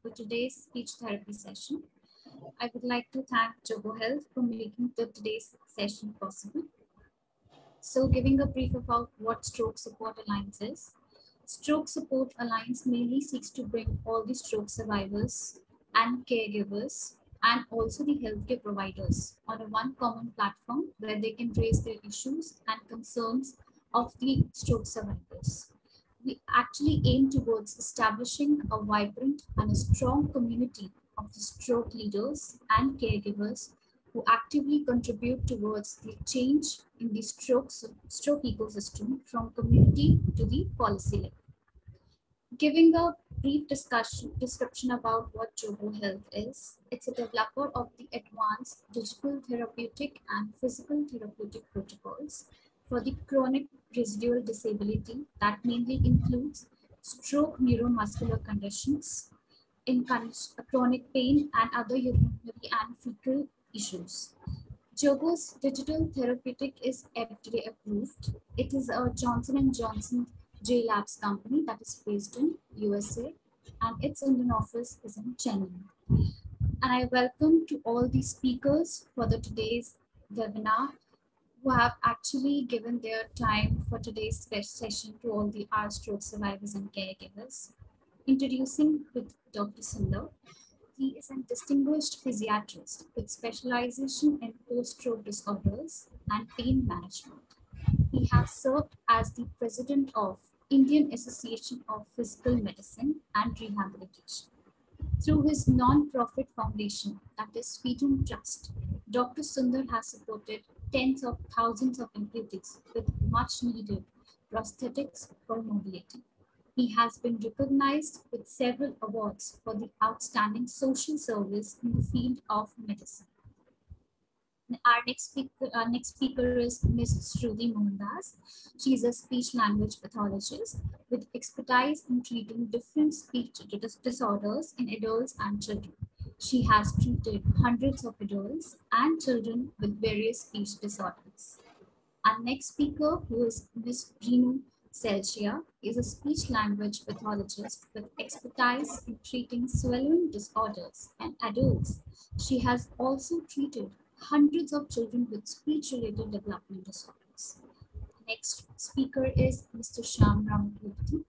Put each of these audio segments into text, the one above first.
for today's speech therapy session. I would like to thank Jogo Health for making today's session possible. So, giving a brief about what Stroke Support Alliance is. Stroke Support Alliance mainly seeks to bring all the stroke survivors and caregivers and also the healthcare providers on a one common platform where they can raise their issues and concerns of the stroke survivors. We actually aim towards establishing a vibrant and a strong community of the stroke leaders and caregivers who actively contribute towards the change in the stroke ecosystem from community to the policy level. Giving a brief description about what Jogo Health is, it's a developer of the advanced digital therapeutic and physical therapeutic protocols for the chronic residual disability that mainly includes stroke neuromuscular conditions, in chronic pain and other urinary and fecal issues. Jogo's digital therapeutic is FDA approved. It is a Johnson & Johnson J Labs company that is based in USA and its Indian office is in Chennai. And I welcome to all the speakers for today's webinar who have actually given their time for today's session to all the R stroke survivors and caregivers. Introducing with Dr. Sundar. He is a distinguished physiatrist with specialization in post-stroke disorders and pain management. He has served as the president of Indian Association of Physical Medicine and Rehabilitation. Through his non-profit foundation, that is Freedom Trust, Dr. Sundar has supported tens of thousands of amputees with much needed prosthetics for mobility. He has been recognized with several awards for the outstanding social service in the field of medicine. Our next speaker is Ms. Shruti Mohandas. She is a speech language pathologist with expertise in treating different speech disorders in adults and children. She has treated hundreds of adults and children with various speech disorders. Our next speaker, who is Ms. Renu Selcia, is a speech language pathologist with expertise in treating swallowing disorders in adults. She has also treated hundreds of children with speech-related development disorders. Next speaker is Mr. Shyam Ramamurthy.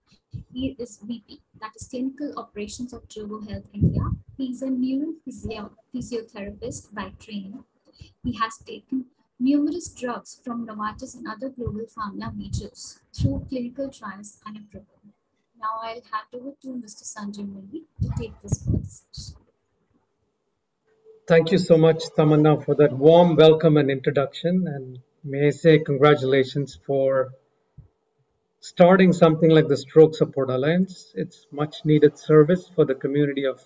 He is VP, that is Clinical Operations of Jogo Health India. He is a neurophysiotherapist by training. He has taken numerous drugs from Novartis and other global pharma majors through clinical trials and approval. Now I'll hand over to Mr. Sanjay Murli to take this further session. Thank you so much, Tamanna, for that warm welcome and introduction. And may I say congratulations for starting something like the Stroke Support Alliance. It's much needed service for the community of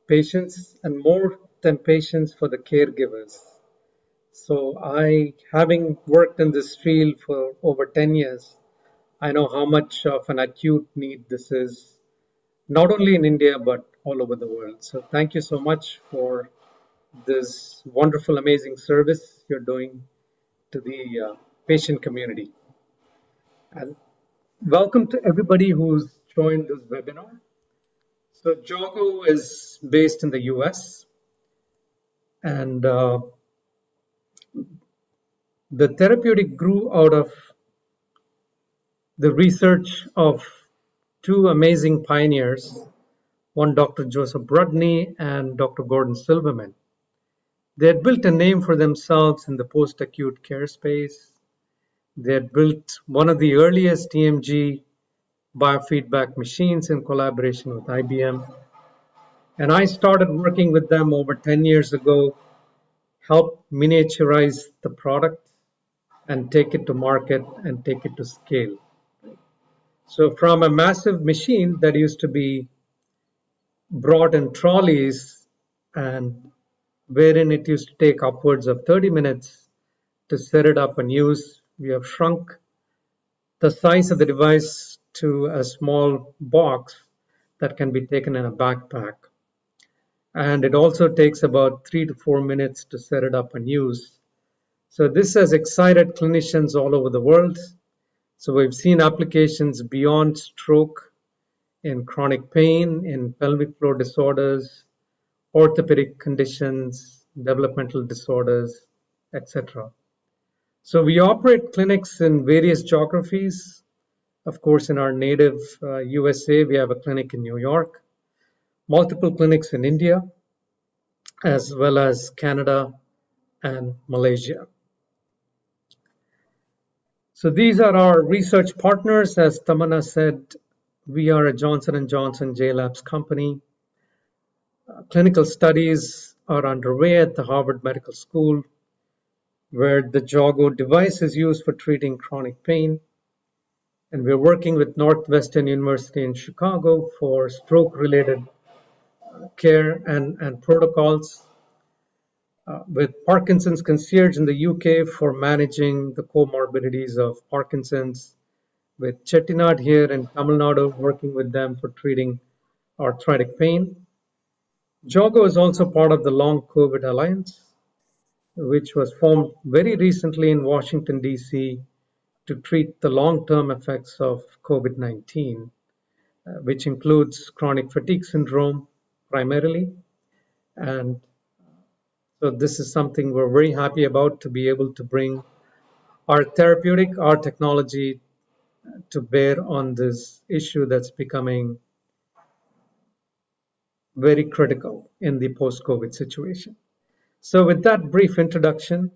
patients and more than patients for the caregivers. So having worked in this field for over 10 years, I know how much of an acute need this is, not only in India, but all over the world. So thank you so much for this wonderful, amazing service you're doing to the patient community. And welcome to everybody who's joined this webinar. So Jogo is based in the US, and the therapeutic grew out of the research of two amazing pioneers, one Dr. Joseph Brudney and Dr. Gordon Silverman. They had built a name for themselves in the post-acute care space. They had built one of the earliest EMG biofeedback machines in collaboration with IBM. And I started working with them over 10 years ago, helped miniaturize the product and take it to market and take it to scale. So from a massive machine that used to be brought in trolleys and wherein it used to take upwards of 30 minutes to set it up and use, we have shrunk the size of the device to a small box that can be taken in a backpack. And it also takes about 3 to 4 minutes to set it up and use. So this has excited clinicians all over the world. So we've seen applications beyond stroke in chronic pain, in pelvic floor disorders, orthopedic conditions, developmental disorders, etc. So we operate clinics in various geographies. Of course, in our native USA, we have a clinic in New York, multiple clinics in India, as well as Canada and Malaysia. So these are our research partners. As Tamanna said, we are a Johnson & Johnson JLabs company. Clinical studies are underway at the Harvard Medical School, where the JOGO device is used for treating chronic pain. And we're working with Northwestern University in Chicago for stroke-related care and protocols. With Parkinson's Concierge in the UK for managing the comorbidities of Parkinson's, with Chettinad here in Tamil Nadu, working with them for treating arthritic pain. JOGO is also part of the Long COVID Alliance, which was formed very recently in Washington, D.C. to treat the long-term effects of COVID-19, which includes chronic fatigue syndrome primarily. And so this is something we're very happy about, to be able to bring our therapeutic, our technology to bear on this issue that's becoming very critical in the post-COVID situation. So with that brief introduction,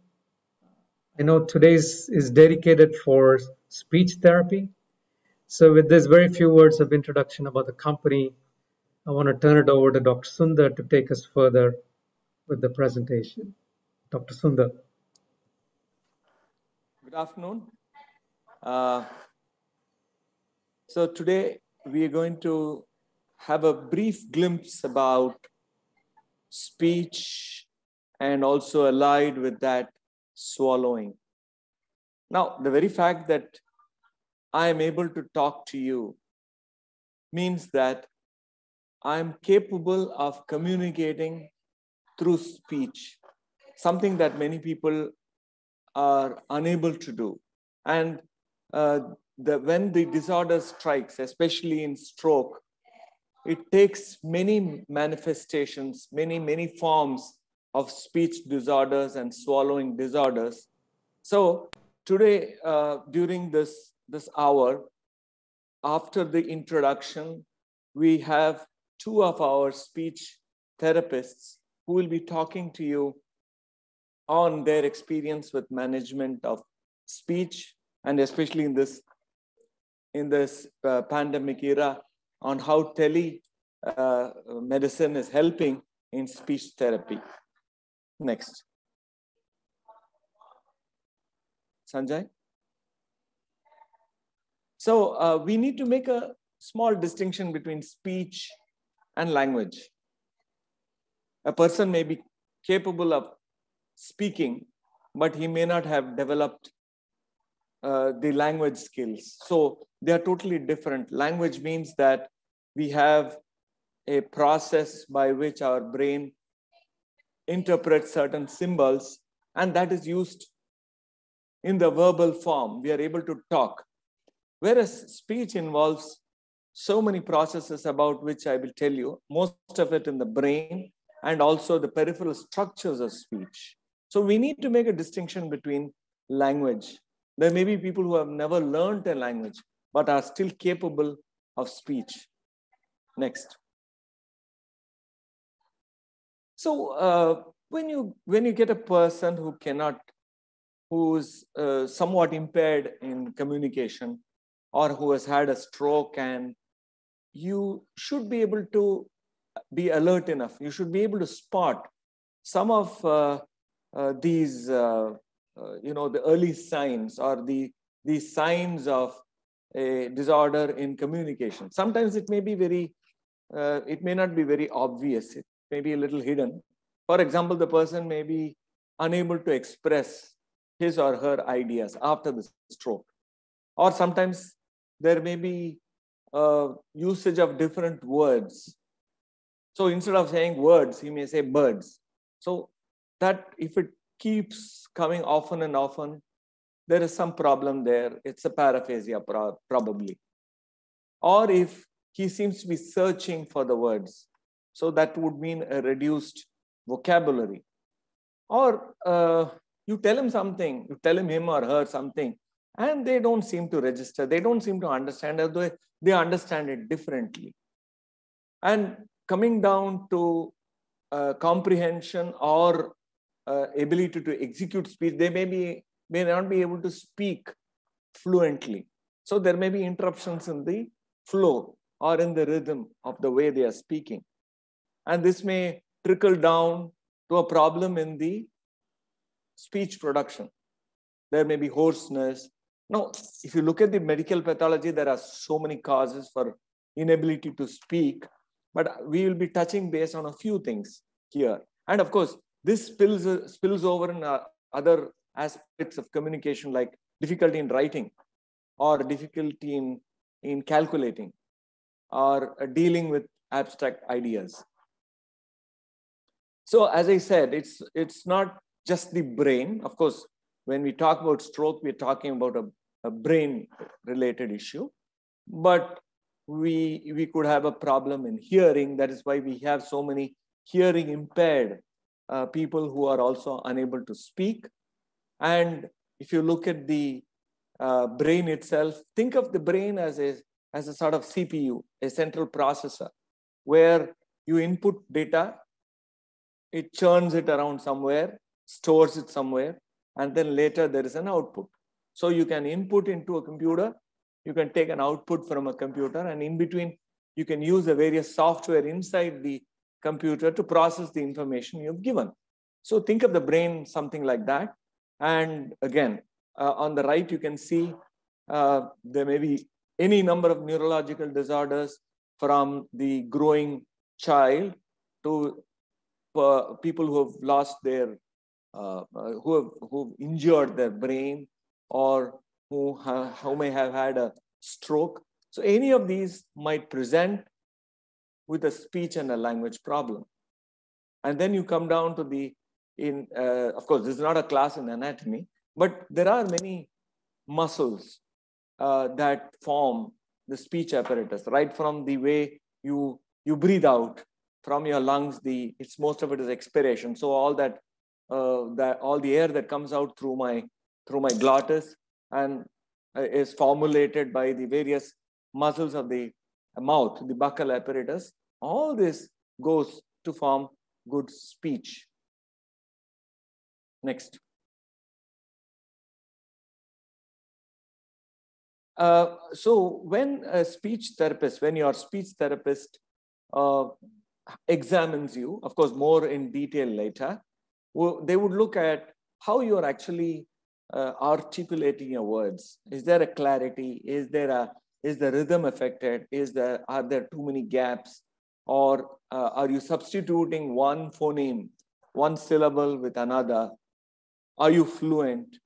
I know today's is dedicated for speech therapy. So with this very few words of introduction about the company, I want to turn it over to Dr. Sundar to take us further with the presentation. Dr. Sundar. Good afternoon. So today we are going to have a brief glimpse about speech and also allied with that, swallowing. Now, the very fact that I am able to talk to you means that I am capable of communicating through speech, something that many people are unable to do. And when the disorder strikes, especially in stroke, it takes many manifestations, many forms of speech disorders and swallowing disorders. So today, during this hour, after the introduction, we have two of our speech therapists who will be talking to you on their experience with management of speech, and especially in this pandemic era, on how medicine is helping in speech therapy. Next. Sanjay? So we need to make a small distinction between speech and language. A person may be capable of speaking, but he may not have developed the language skills. So they are totally different. Language means that we have a process by which our brain interprets certain symbols, and that is used in the verbal form. We are able to talk. Whereas speech involves so many processes about which I will tell you, most of it in the brain and also the peripheral structures of speech. So we need to make a distinction between language. There may be people who have never learned a language, but are still capable of speech. Next. So when you get a person who's somewhat impaired in communication, or who has had a stroke, and you should be able to be alert enough. You should be able to spot some of these, the early signs or the signs of a disorder in communication. Sometimes it may be it may not be very obvious. It may be a little hidden. For example, the person may be unable to express his or her ideas after the stroke. Or sometimes there may be usage of different words. So instead of saying words, he may say birds. So that if it keeps coming often and often, there is some problem there. It's a paraphasia probably. Or if he seems to be searching for the words. So that would mean a reduced vocabulary. Or you tell him something, you tell him or her something, and they don't seem to register. They don't seem to understand, although they understand it differently. And coming down to comprehension or ability to execute speech, they may not be able to speak fluently. So there may be interruptions in the flow or in the rhythm of the way they are speaking. And this may trickle down to a problem in the speech production. There may be hoarseness. Now, if you look at the medical pathology, there are so many causes for inability to speak, but we will be touching base on a few things here. And of course, this spills over in other aspects of communication, like difficulty in writing or difficulty in calculating or dealing with abstract ideas. So as I said, it's not just the brain. Of course, when we talk about stroke, we're talking about a brain-related issue. But we could have a problem in hearing. That is why we have so many hearing impaired people who are also unable to speak. And if you look at the brain itself, think of the brain as a sort of CPU, a central processor, where you input data, it churns it around somewhere, stores it somewhere, and then later there is an output. So you can input into a computer, you can take an output from a computer, and in between, you can use the various software inside the computer to process the information you've given. So think of the brain something like that. And again, on the right, you can see there may be any number of neurological disorders, from the growing child to people who have lost their, who've injured their brain, or who may have had a stroke. So any of these might present with a speech and a language problem. And then you come down to the, of course, this is not a class in anatomy, but there are many muscles that form the speech apparatus, right from the way you breathe out from your lungs. Most of it is expiration. So all all the air that comes out through my glottis and is formulated by the various muscles of the mouth, the buccal apparatus. All this goes to form good speech. Next. So when your speech therapist examines you, of course, more in detail later, they would look at how you're actually articulating your words. Is there a clarity? Is the rhythm affected? Are there too many gaps? Or are you substituting one phoneme, one syllable with another? Are you fluent?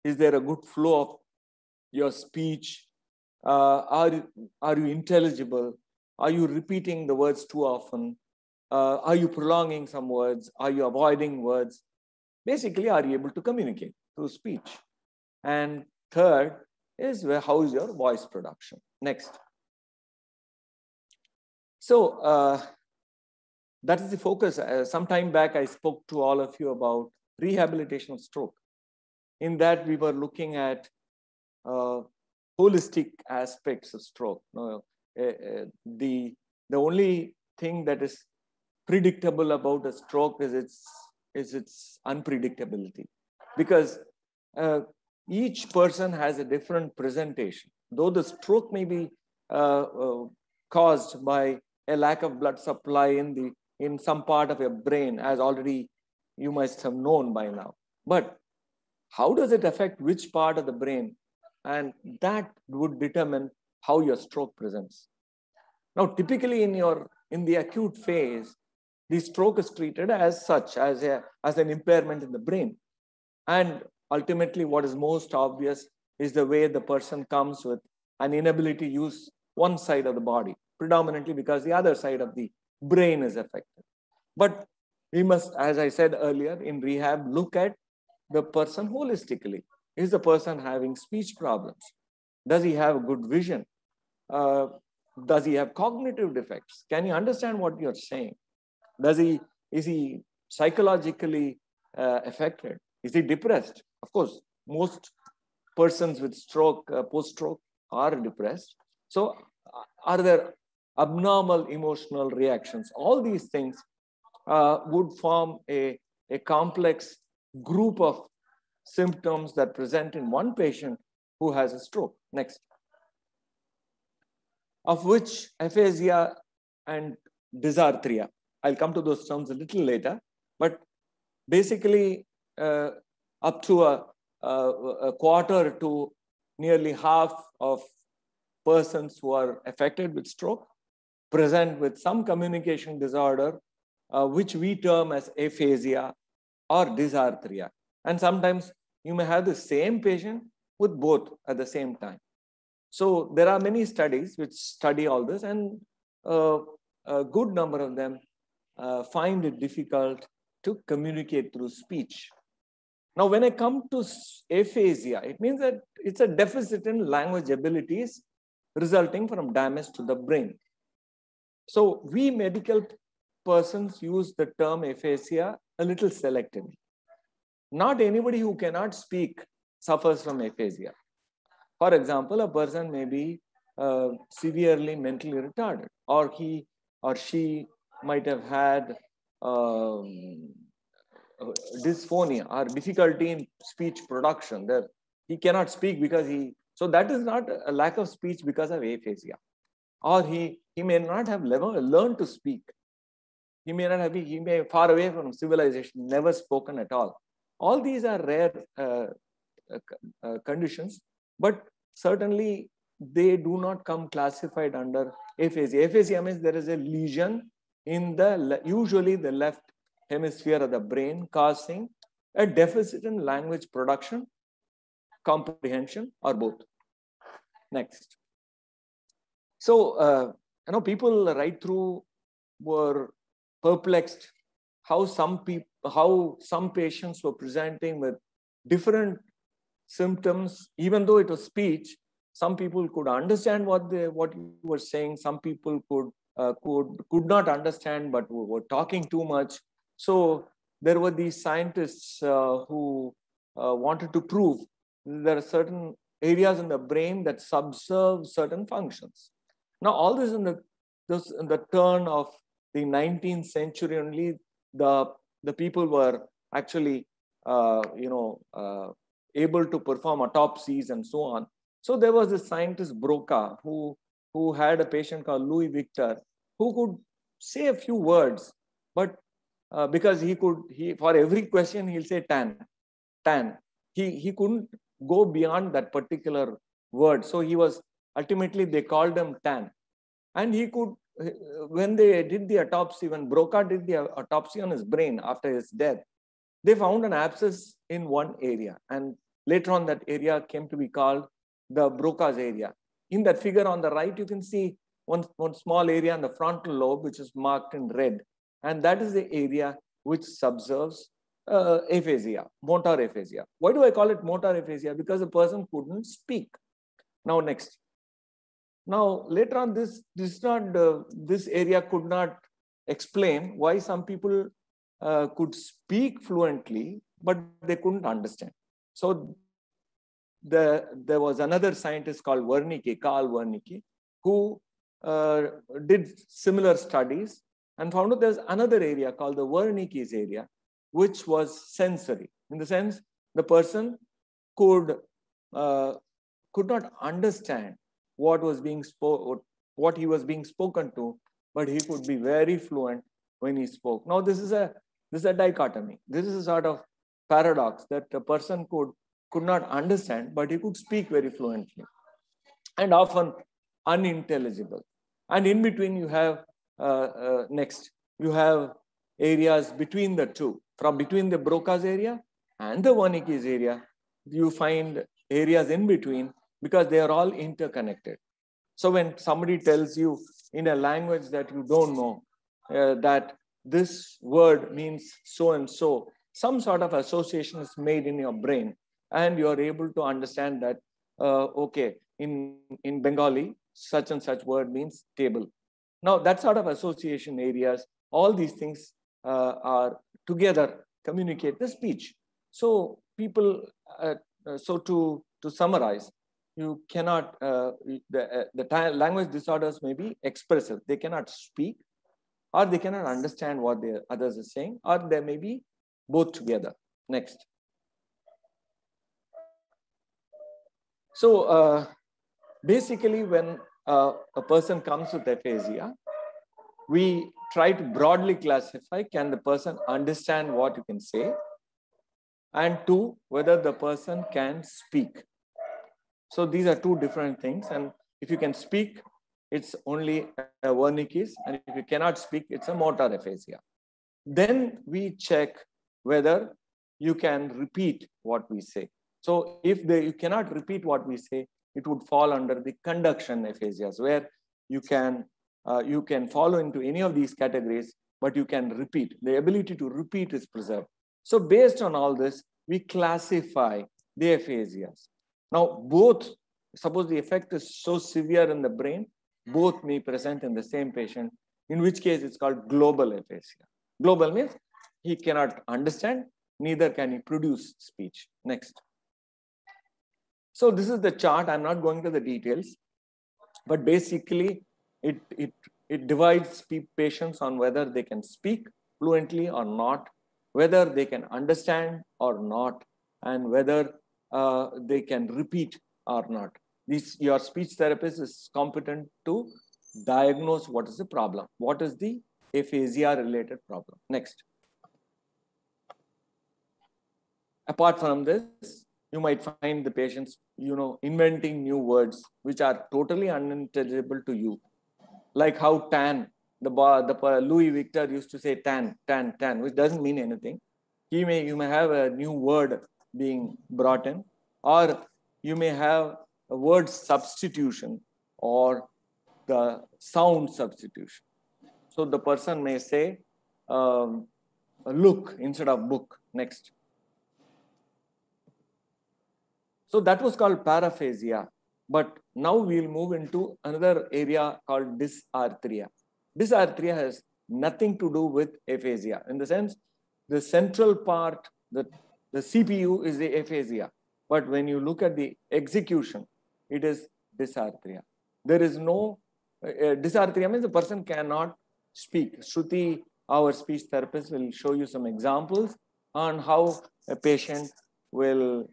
Is there a good flow of your speech? Are you intelligible? Are you repeating the words too often? Are you prolonging some words? Are you avoiding words? Basically, are you able to communicate through speech? And third is how is your voice production? Next. So that is the focus. Some time back, I spoke to all of you about rehabilitation of stroke. In that, we were looking at holistic aspects of stroke. The only thing that is predictable about a stroke is its unpredictability, because each person has a different presentation. Though the stroke may be caused by a lack of blood supply in some part of your brain, as already you must have known by now. But how does it affect which part of the brain? And that would determine how your stroke presents. Now, typically in the acute phase, the stroke is treated as such, as an impairment in the brain. And ultimately, what is most obvious is the way the person comes with an inability to use one side of the body, predominantly because the other side of the brain is affected. But we must, as I said earlier, in rehab, look at the person holistically. Is the person having speech problems? Does he have good vision? Does he have cognitive defects? Can he understand what you're saying? Is he psychologically affected? Is he depressed? Of course, most persons with stroke, post-stroke, are depressed. So, are there abnormal emotional reactions? All these things would form a complex group of symptoms that present in one patient who has a stroke. Next. Of which aphasia and dysarthria. I'll come to those terms a little later, but basically up to a quarter to nearly half of persons who are affected with stroke present with some communication disorder, which we term as aphasia or dysarthria. And sometimes you may have the same patient with both at the same time. So there are many studies which study all this, and a good number of them find it difficult to communicate through speech. Now, when I come to aphasia, it means that it's a deficit in language abilities resulting from damage to the brain. So we medical persons use the term aphasia a little selectively. Not anybody who cannot speak suffers from aphasia. For example, a person may be severely mentally retarded, or he or she might have had dysphonia or difficulty in speech production. There, he cannot speak because so that is not a lack of speech because of aphasia. Or he may not have learned to speak. He may far away from civilization, never spoken at all. All these are rare conditions, but certainly they do not come classified under aphasia. Aphasia means there is a lesion in usually the left hemisphere of the brain, causing a deficit in language production, comprehension, or both. Next. So, people right through were perplexed how some patients were presenting with different symptoms. Even though it was speech, some people could understand what you were saying. Some people could not understand, but were talking too much. So there were these scientists who wanted to prove there are certain areas in the brain that subserve certain functions. Now, all this in the turn of the 19th century only, the people were actually able to perform autopsies and so on. So there was this scientist Broca who had a patient called Louis Victor who could say a few words, but because he for every question he'll say tan. He couldn't go beyond that particular word. So he was ultimately, they called him tan. And he could, when they did the autopsy, when Broca did the autopsy on his brain after his death, they found an abscess in one area. And later on, that area came to be called the Broca's area. In that figure on the right, you can see one small area in the frontal lobe, which is marked in red. And that is the area which subserves aphasia, motor aphasia. Why do I call it motor aphasia? Because the person couldn't speak. Now, next. Now, later on, this area could not explain why some people could speak fluently, but they couldn't understand. So there was another scientist called Carl Wernicke, who did similar studies and found that there's another area called the Wernicke's area, which was sensory. In the sense, the person could not understand what he was being spoken to, but he could be very fluent when he spoke. Now, this is a dichotomy. This is a sort of paradox that a person could not understand, but he could speak very fluently, and often unintelligible. And in between, you have you have areas between the two. From between the Broca's area and the Wernicke's area, you find areas in between because they are all interconnected. So when somebody tells you in a language that you don't know that this word means so and so, some sort of association is made in your brain, and you are able to understand that, okay, in Bengali, such and such word means table. Now, that sort of association areas, all these things are together communicate the speech. So people, so to summarize, you cannot, the language disorders may be expressive. They cannot speak, or they cannot understand what the others are saying, or they may be both together. Next. So basically, when a person comes with aphasia, we try to broadly classify, can the person understand what you can say? And two, whether the person can speak. So these are two different things. And if you can speak, it's only a Wernicke's. And if you cannot speak, it's a motor aphasia. Then we check whether you can repeat what we say. So if you cannot repeat what we say, it would fall under the conduction aphasias, where you can follow into any of these categories, but you can repeat. The ability to repeat is preserved. So based on all this, we classify the aphasias. Now, both, suppose the effect is so severe in the brain, both may present in the same patient, in which case it's called global aphasia. Global means he cannot understand, neither can he produce speech. Next. So this is the chart. I'm not going to the details, but basically it divides patients on whether they can speak fluently or not, whether they can understand or not, and whether they can repeat or not. Your speech therapist is competent to diagnose what is the problem, what is the aphasia related problem. Next. Apart from this, you might find the patients, inventing new words which are totally unintelligible to you. Like how tan, the Louis Victor used to say tan, which doesn't mean anything. You may have a new word being brought in, or you may have a word substitution or the sound substitution. So the person may say look instead of book. Next. So that was called paraphasia. But now we'll move into another area called dysarthria. Dysarthria has nothing to do with aphasia. In the sense, the central part, the CPU is the aphasia. But when you look at the execution, it is dysarthria. There is no, dysarthria means the person cannot speak. Shruti, our speech therapist, will show you some examples on how a patient will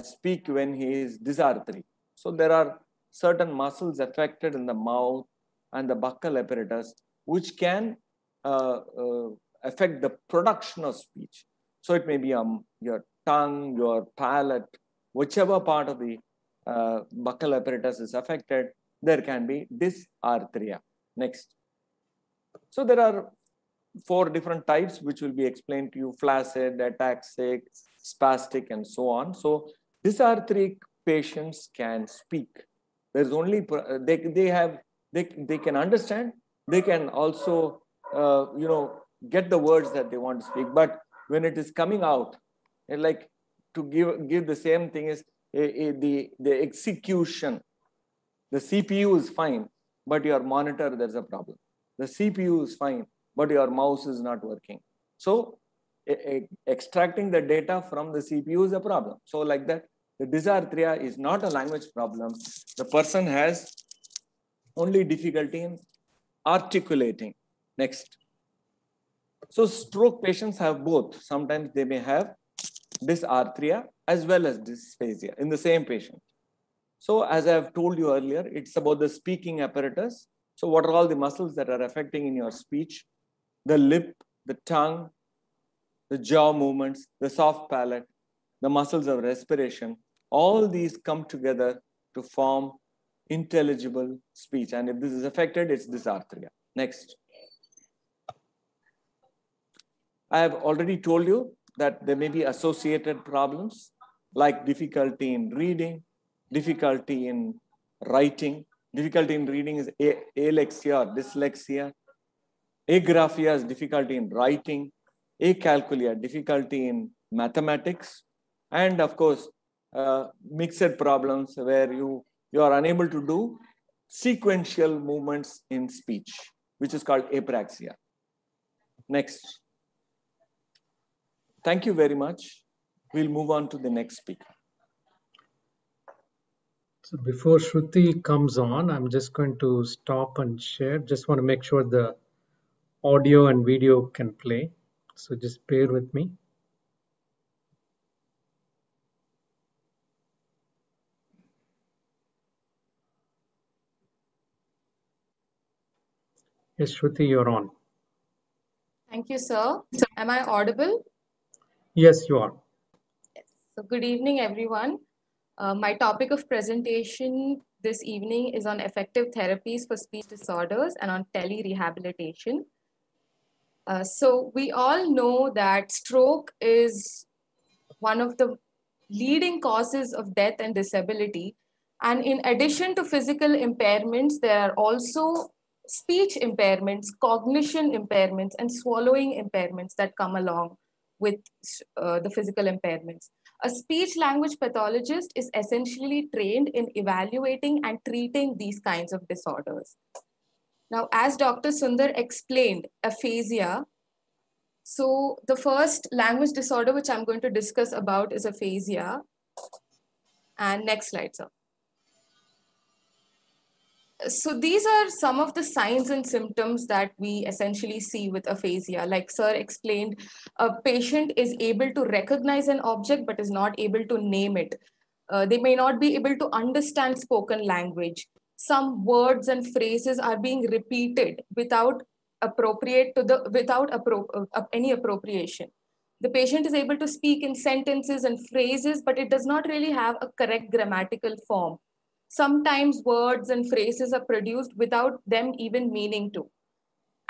speak when he is dysarthric. So there are certain muscles affected in the mouth and the buccal apparatus, which can affect the production of speech. So it may be your tongue, your palate, whichever part of the buccal apparatus is affected, there can be dysarthria. Next. So there are 4 different types which will be explained to you: flaccid, ataxic, spastic, and so on. So dysarthric patients can speak. There's only they can understand. They can also get the words that they want to speak. But when it is coming out, like to give the same thing is the execution. The CPU is fine, but your monitor, there's a problem. The CPU is fine, but your mouse is not working. So extracting the data from the CPU is a problem. So like that, the dysarthria is not a language problem. The person has only difficulty in articulating. Next. So stroke patients have both. Sometimes they may have dysarthria as well as dysphagia in the same patient. So as I have told you earlier, it's about the speaking apparatus. So what are all the muscles that are affecting in your speech? The lip, the tongue, the jaw movements, the soft palate, the muscles of respiration, all these come together to form intelligible speech. And if this is affected, it's dysarthria. Next. I have already told you that there may be associated problems like difficulty in reading, difficulty in writing. Difficulty in reading is alexia or dyslexia. Agraphia is difficulty in writing. Acalculia, difficulty in mathematics. And of course, mixed problems where you are unable to do sequential movements in speech, which is called apraxia. Next. Thank you very much. We'll move on to the next speaker. So before Shruti comes on, I'm just going to stop and share. Just want to make sure the audio and video can play. So just bear with me. Yes, Shruti, you're on. Thank you, sir. Am I audible? Yes, you are. Yes. So good evening, everyone. My topic of presentation this evening is on effective therapies for speech disorders and on tele-rehabilitation. So we all know that stroke is one of the leading causes of death and disability. And in addition to physical impairments, there are also speech impairments, cognition impairments, and swallowing impairments that come along with the physical impairments. A speech language pathologist is essentially trained in evaluating and treating these kinds of disorders. Now, as Dr. Sundar explained, aphasia. So the first language disorder which I'm going to discuss about is aphasia. And next slide, sir. So these are some of the signs and symptoms that we essentially see with aphasia. Like sir explained, a patient is able to recognize an object but is not able to name it. They may not be able to understand spoken language. Some words and phrases are being repeated without any appropriation. The patient is able to speak in sentences and phrases, but it does not really have a correct grammatical form. Sometimes words and phrases are produced without them even meaning to.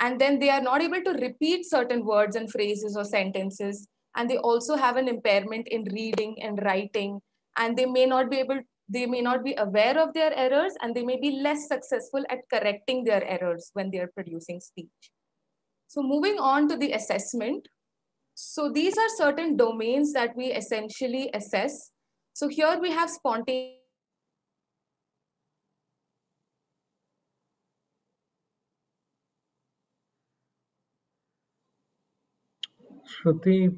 And then they are not able to repeat certain words and phrases or sentences. And they also have an impairment in reading and writing. And they may not be aware of their errors, and they may be less successful at correcting their errors when they are producing speech. So moving on to the assessment. So these are certain domains that we essentially assess. So here we have spontaneous. Shruti,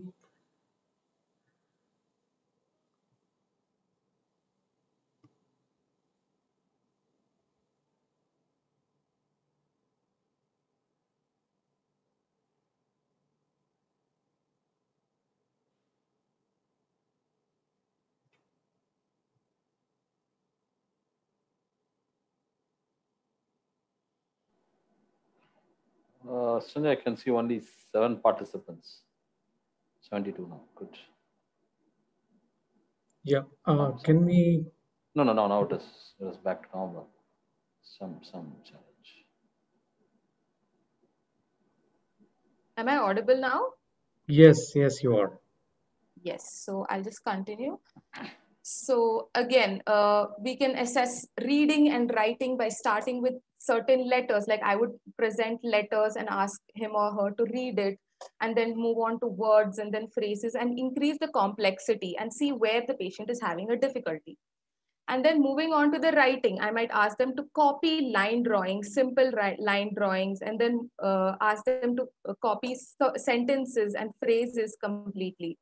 Sanjay, I can see only 7 participants. 72 now. Good. yeah. Can we? No. Now it is back to normal. Some challenge. Am I audible now? Yes, you are. Yes. So I'll just continue. So again, we can assess reading and writing by starting with certain letters. Like I would present letters and ask him or her to read it, and then move on to words and then phrases and increase the complexity and see where the patient is having a difficulty. And then moving on to the writing, I might ask them to copy line drawings, simple line drawings, and then ask them to copy sentences and phrases completely.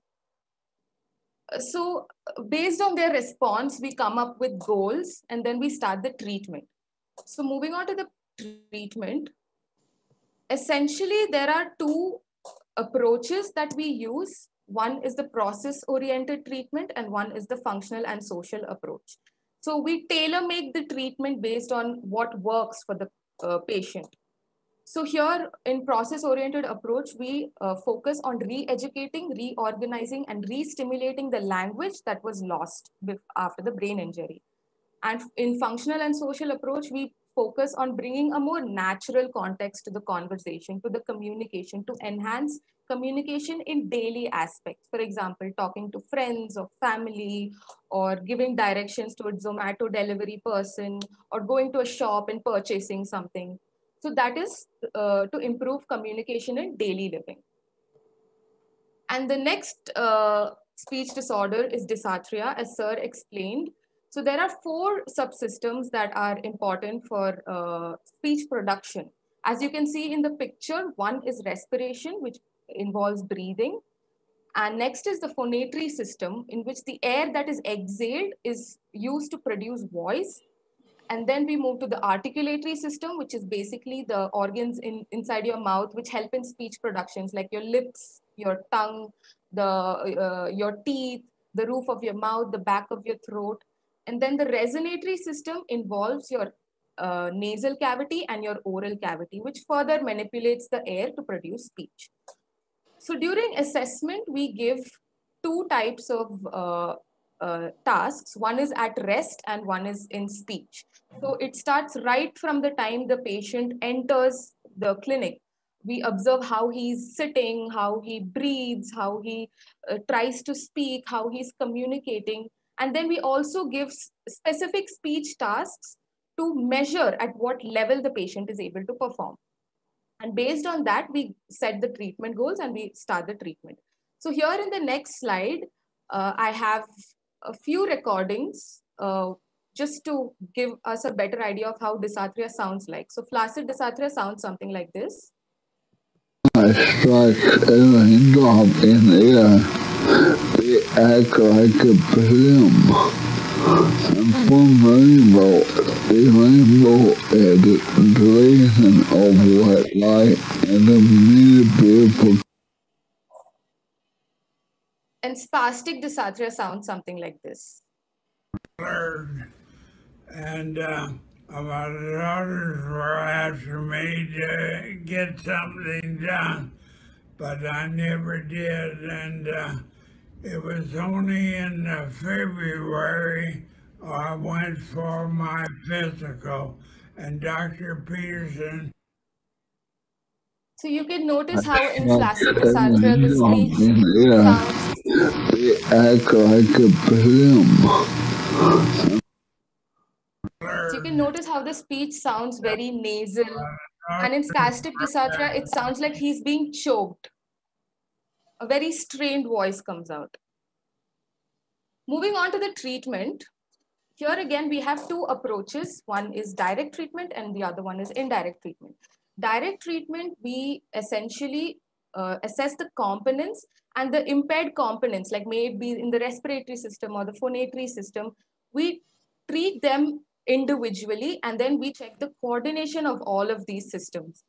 So based on their response, we come up with goals and then we start the treatment. So moving on to the treatment, essentially there are two approaches that we use. One is the process-oriented treatment and one is the functional and social approach. So we tailor-make the treatment based on what works for the patient. So here in process-oriented approach, we focus on re-educating, reorganizing, and re-stimulating the language that was lost after the brain injury. And in functional and social approach, we focus on bringing a more natural context to the conversation, to the communication, to enhance communication in daily aspects. For example, talking to friends or family, or giving directions to a Zomato delivery person, or going to a shop and purchasing something. So that is to improve communication in daily living. And the next speech disorder is dysarthria, as sir explained. So there are 4 subsystems that are important for speech production. As you can see in the picture, one is respiration, which involves breathing. And next is the phonatory system, in which the air that is exhaled is used to produce voice. And then we move to the articulatory system, which is basically the organs inside your mouth, which help in speech productions, like your lips, your tongue, your teeth, the roof of your mouth, the back of your throat. And then the resonatory system involves your nasal cavity and your oral cavity, which further manipulates the air to produce speech. So during assessment, we give 2 types of tasks. One is at rest and one is in speech. So it starts right from the time the patient enters the clinic. We observe how he's sitting, how he breathes, how he tries to speak, how he's communicating. And then we also give specific speech tasks to measure at what level the patient is able to perform. And based on that, we set the treatment goals and we start the treatment. So here in the next slide, I have a few recordings just to give us a better idea of how dysarthria sounds like. So flaccid dysarthria sounds something like this. I strike every drop in air. They act like a film. And from rainbow, the rainbow is the duration of white light and a really beautiful. And spastic dysarthria sounds something like this. And my daughters were after me to get something done, but I never did. And it was only in February I went for my physical, and Dr. Peterson. So you can notice how in flaccid dysarthria the speech sounds. They act like a film. So you can notice how the speech sounds very nasal. And in spastic dysarthria, it sounds like he's being choked. A very strained voice comes out. Moving on to the treatment. Here again, we have 2 approaches. One is direct treatment and the other one is indirect treatment. Direct treatment, we essentially assess the components and the impaired components, like may it be in the respiratory system or the phonatory system. We treat them individually and then we check the coordination of all of these systems.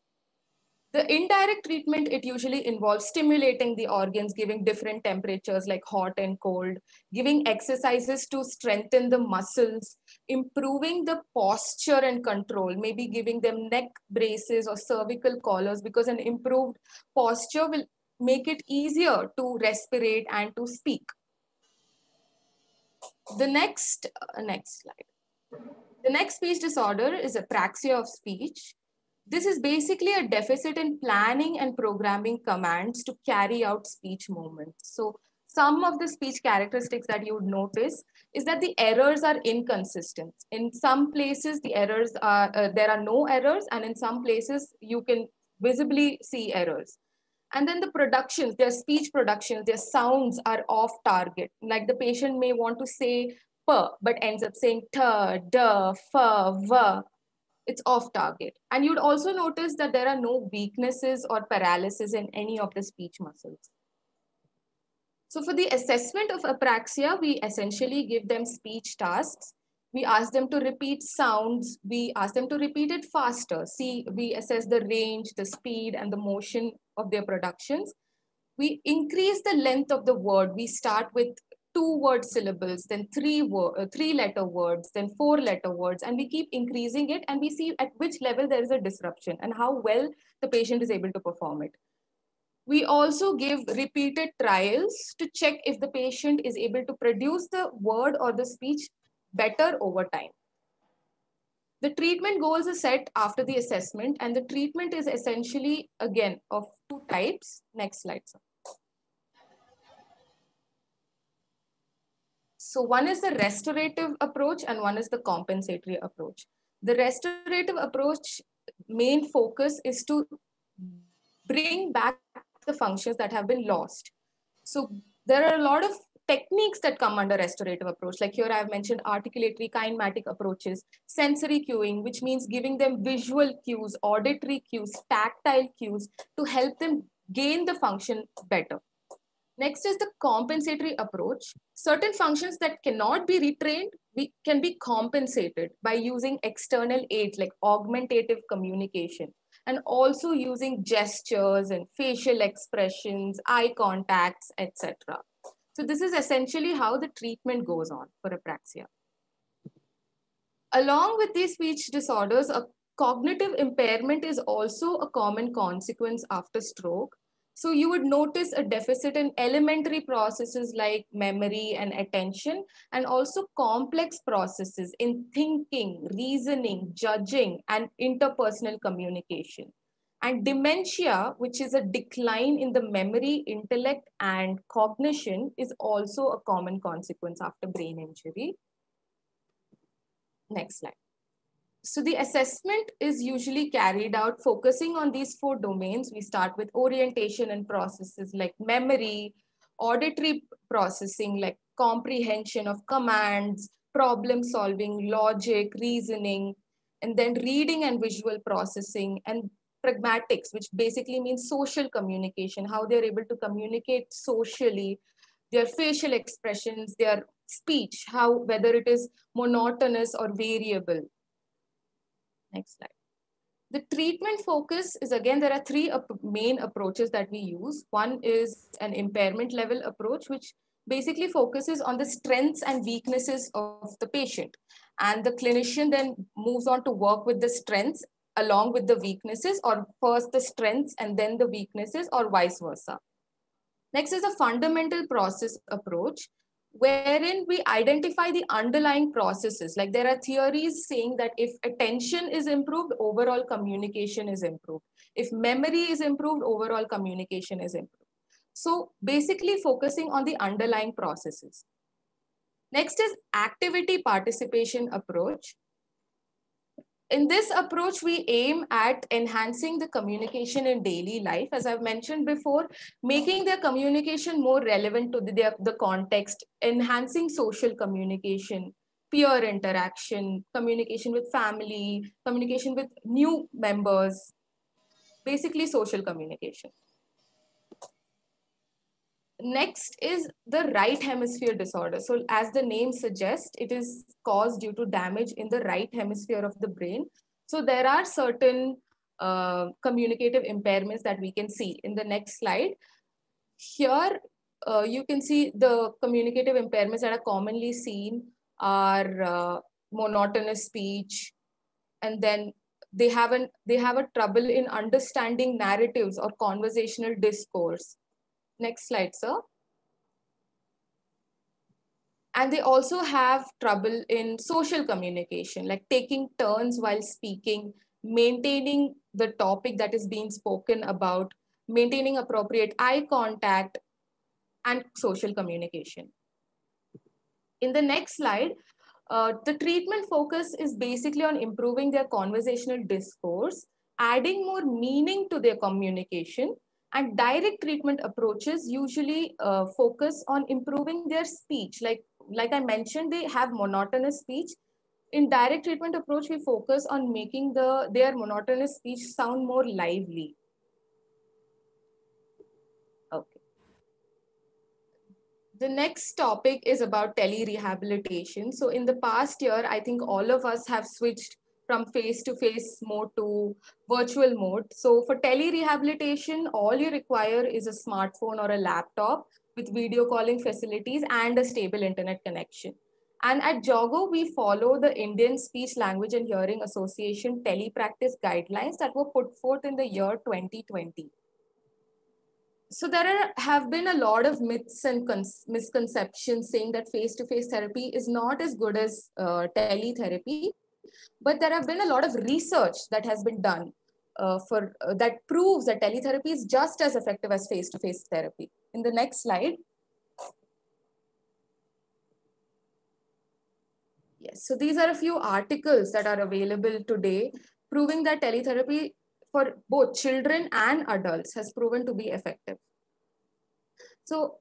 The indirect treatment, it usually involves stimulating the organs, giving different temperatures like hot and cold, giving exercises to strengthen the muscles, improving the posture and control, maybe giving them neck braces or cervical collars, because an improved posture will make it easier to respirate and to speak. The next slide. The next speech disorder is apraxia of speech. This is basically a deficit in planning and programming commands to carry out speech movements. So some of the speech characteristics that you would notice is that the errors are inconsistent. In some places, the errors are, there are no errors, and in some places, you can visibly see errors. And then the productions, their speech productions, their sounds are off target. Like the patient may want to say p, but ends up saying t, d, f, v. It's off target. And you'd also notice that there are no weaknesses or paralysis in any of the speech muscles. So for the assessment of apraxia, we essentially give them speech tasks. We ask them to repeat sounds. We ask them to repeat it faster. We assess the range, the speed, and the motion of their productions. We increase the length of the word. We start with 2-word syllables, then 3-letter words, then 4-letter words, and we keep increasing it, and we see at which level there is a disruption and how well the patient is able to perform it. We also give repeated trials to check if the patient is able to produce the word or the speech better over time. The treatment goals are set after the assessment, and the treatment is essentially, again, of 2 types. Next slide, sir. So one is the restorative approach and one is the compensatory approach. The restorative approach main focus is to bring back the functions that have been lost. So there are a lot of techniques that come under restorative approach. Like here I've mentioned articulatory, kinematic approaches, sensory cueing, which means giving them visual cues, auditory cues, tactile cues to help them gain the function better. Next is the compensatory approach. Certain functions that cannot be retrained can be compensated by using external aids like augmentative communication, and also using gestures and facial expressions, eye contacts, etc. So this is essentially how the treatment goes on for apraxia. Along with these speech disorders, a cognitive impairment is also a common consequence after stroke. So you would notice a deficit in elementary processes like memory and attention, and also complex processes in thinking, reasoning, judging, and interpersonal communication. And dementia, which is a decline in the memory, intellect, and cognition, is also a common consequence after brain injury. Next slide. So the assessment is usually carried out focusing on these 4 domains. We start with orientation and processes like memory, auditory processing like comprehension of commands, problem solving, logic, reasoning, and then reading and visual processing, and pragmatics, which basically means social communication, how they're able to communicate socially, their facial expressions, their speech, whether it is monotonous or variable. Next slide. The treatment focus is, again, there are 3 main approaches that we use. One is an impairment level approach, which basically focuses on the strengths and weaknesses of the patient. And the clinician then moves on to work with the strengths along with the weaknesses, or first the strengths and then the weaknesses, or vice versa. Next is a fundamental process approach, wherein we identify the underlying processes. Like there are theories saying that if attention is improved, overall communication is improved. If memory is improved, overall communication is improved. So basically focusing on the underlying processes. Next is activity participation approach. In this approach, we aim at enhancing the communication in daily life, as I've mentioned before, making their communication more relevant to the context, enhancing social communication, peer interaction, communication with family, communication with new members, basically social communication. Next is the right hemisphere disorder. So as the name suggests, it is caused due to damage in the right hemisphere of the brain. So there are certain communicative impairments that we can see in the next slide. Here, you can see the communicative impairments that are commonly seen are monotonous speech, and then they have a trouble in understanding narratives or conversational discourse. Next slide, sir. And they also have trouble in social communication, like taking turns while speaking, maintaining the topic that is being spoken about, maintaining appropriate eye contact, and social communication. In the next slide, the treatment focus is basically on improving their conversational discourse, adding more meaning to their communication, and direct treatment approaches usually focus on improving their speech. Like I mentioned, they have monotonous speech. In direct treatment approach, we focus on making their monotonous speech sound more lively. Okay. The next topic is about tele-rehabilitation. So in the past year, I think all of us have switched from face-to-face mode to virtual mode. So for tele-rehabilitation, all you require is a smartphone or a laptop with video calling facilities and a stable internet connection. And at JOGO, we follow the Indian Speech, Language and Hearing Association telepractice guidelines that were put forth in the year 2020. So there have been a lot of myths and misconceptions saying that face-to-face therapy is not as good as teletherapy. But there have been a lot of research that has been done that proves that teletherapy is just as effective as face-to-face therapy. In the next slide. Yes, so these are a few articles that are available today proving that teletherapy for both children and adults has proven to be effective. So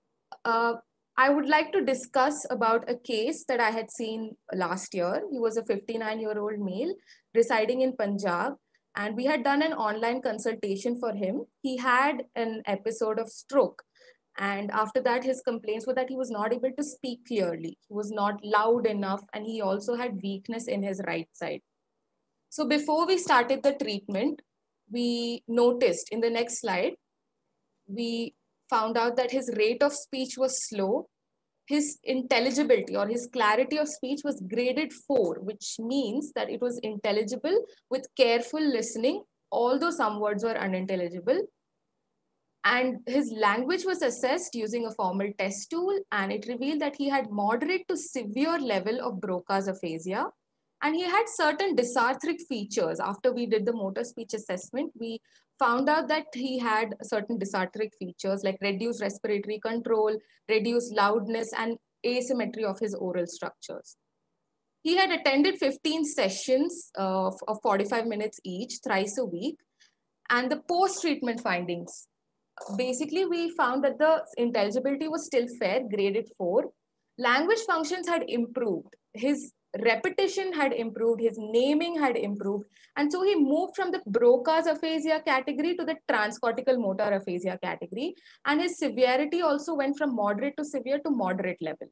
I would like to discuss about a case that I had seen last year. He was a 59-year-old male residing in Punjab, and we had done an online consultation for him. He had an episode of stroke, and after that, his complaints were that he was not able to speak clearly. He was not loud enough, and he also had weakness in his right side. So before we started the treatment, we noticed in the next slide, we found out that his rate of speech was slow. His intelligibility or his clarity of speech was graded 4, which means that it was intelligible with careful listening, although some words were unintelligible. And his language was assessed using a formal test tool, and it revealed that he had moderate to severe level of Broca's aphasia. And he had certain dysarthric features. After we did the motor speech assessment, we found out that he had certain dysarthric features like reduced respiratory control, reduced loudness, and asymmetry of his oral structures. He had attended 15 sessions of 45 minutes each, thrice a week. And the post-treatment findings, basically we found that the intelligibility was still fair, graded 4. Language functions had improved. His repetition had improved, his naming had improved. And so he moved from the Broca's aphasia category to the transcortical motor aphasia category. And his severity also went from moderate to severe to moderate level.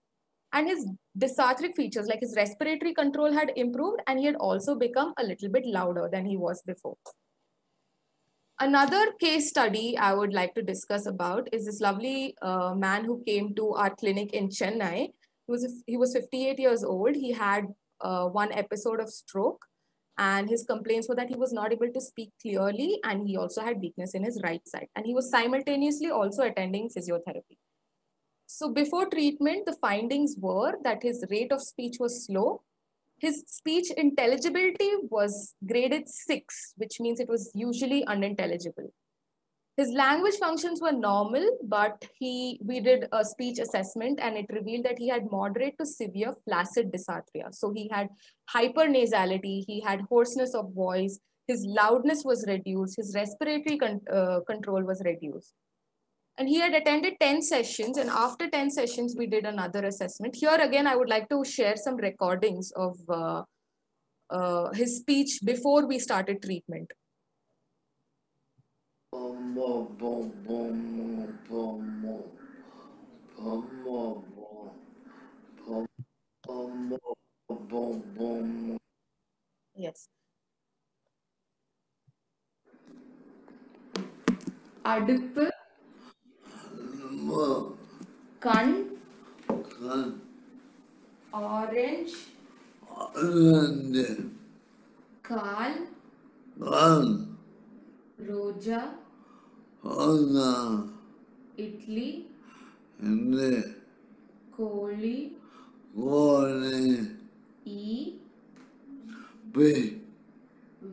And his dysarthric features like his respiratory control had improved, and he had also become a little bit louder than he was before. Another case study I would like to discuss about is this lovely man who came to our clinic in Chennai. He was 58 years old. He had one episode of stroke, and his complaints were that he was not able to speak clearly, and he also had weakness in his right side. And he was simultaneously also attending physiotherapy. So before treatment, the findings were that his rate of speech was slow. His speech intelligibility was graded 6, which means it was usually unintelligible. His language functions were normal, but we did a speech assessment and it revealed that he had moderate to severe flaccid dysarthria. So he had hypernasality, he had hoarseness of voice, his loudness was reduced, his respiratory control was reduced. And he had attended 10 sessions, and after 10 sessions, we did another assessment. Here again, I would like to share some recordings of his speech before we started treatment. Yes. Adippu Kan Orange Kal Roja Italy Koli E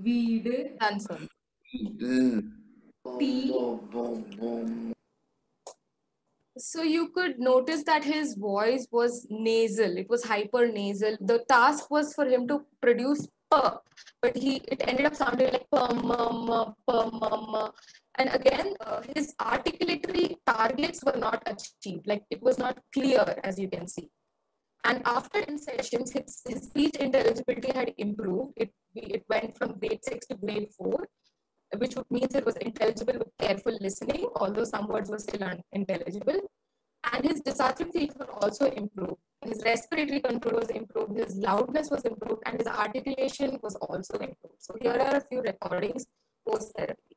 Weed answer T. So you could notice that his voice was nasal. It was hyper nasal. The task was for him to produce p, but it ended up sounding like p. And again, his articulatory targets were not achieved. Like it was not clear, as you can see. And after 10 sessions, his speech intelligibility had improved. It went from grade 6 to grade 4. Which means it was intelligible with careful listening, although some words were still unintelligible. And his dysarthric features were also improved. His respiratory control was improved, his loudness was improved, and his articulation was also improved. So here are a few recordings post-therapy.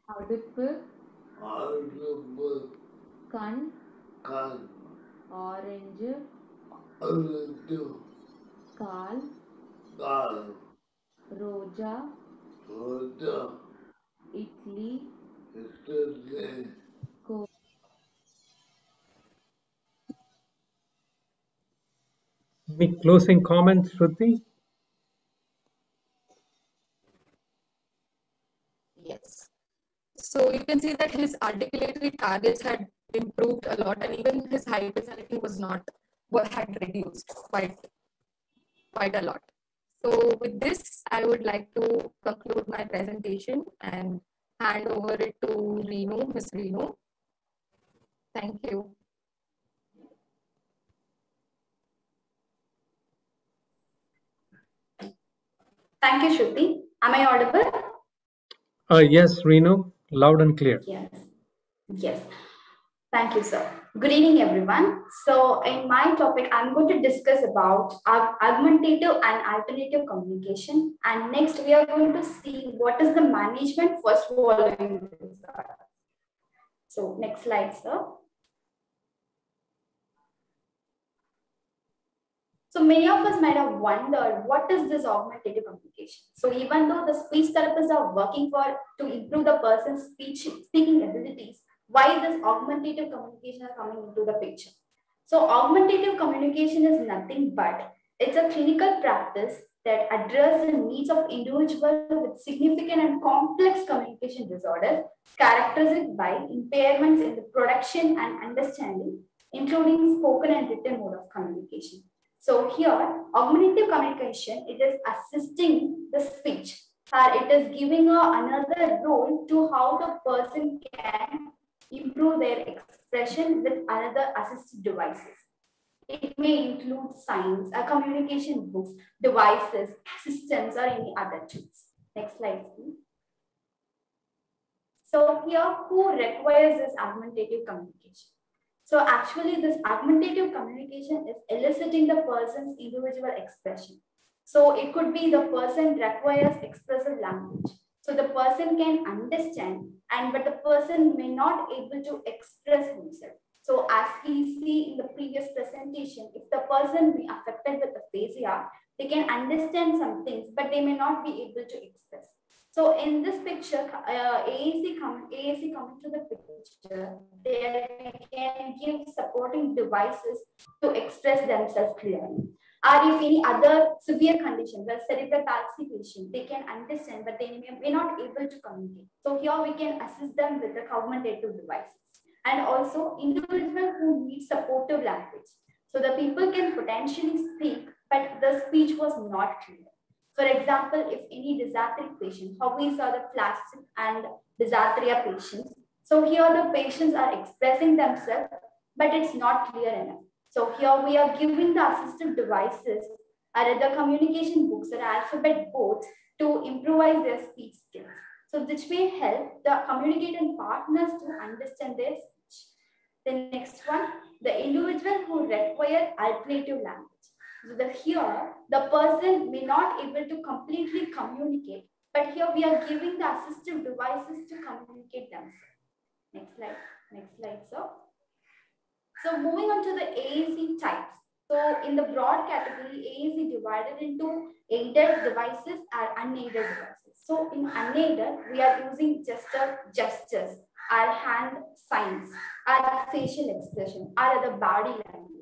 Adippu Kan Orange Kal Roja Italy Any closing comments, Shruti? Yes. So you can see that his articulatory targets had improved a lot, and even his hypersalivity was not had reduced quite a lot. So with this, I would like to conclude my presentation and hand over it to Reenu, Ms. Reenu. Thank you. Thank you, Shruti. Am I audible? Yes, Reenu, loud and clear. Yes. Yes. Thank you, sir. Good evening, everyone. So in my topic, I'm going to discuss about augmentative and alternative communication. And next, we are going to see what is the management for swallowing disorder. So next slide, sir. So many of us might have wondered, what is this augmentative communication? So even though the speech therapists are working to improve the person's speaking abilities, why this augmentative communication is coming into the picture? So augmentative communication is nothing but it's a clinical practice that addresses the needs of individuals with significant and complex communication disorders characterized by impairments in the production and understanding, including spoken and written mode of communication. So here, augmentative communication, it is assisting the speech, or it is giving another role to how the person can improve their expression with another assistive devices. It may include signs, communication books, devices, systems, or any other tools. Next slide, please. So here, who requires this augmentative communication? So actually, this augmentative communication is eliciting the person's individual expression. So it could be the person requires expressive language. So the person can understand, but the person may not able to express himself. So as we see in the previous presentation, if the person be affected with aphasia, they can understand some things, but they may not be able to express. So in this picture, AAC coming to the picture, they can give supporting devices to express themselves clearly. Or if any other severe condition, the cerebral palsy patient, they can understand, but they may not able to communicate. So here we can assist them with the augmentative devices. And also individuals who need supportive language. So the people can potentially speak, but the speech was not clear. For example, if any dysarthric patient, how we saw the flaccid and dysarthria patients. So here the patients are expressing themselves, but it's not clear enough. So here we are giving the assistive devices or the communication books or alphabet boards to improvise their speech skills. So this may help the communicating partners to understand their speech. The next one, the individual who require alternative language. So here, the person may not able to completely communicate, but here we are giving the assistive devices to communicate themselves. Next slide, sir. So moving on to the AAC types. So in the broad category, AAC divided into aided devices and unaided devices. So in unaided, we are using gestures, our hand signs, our facial expression, our other body language.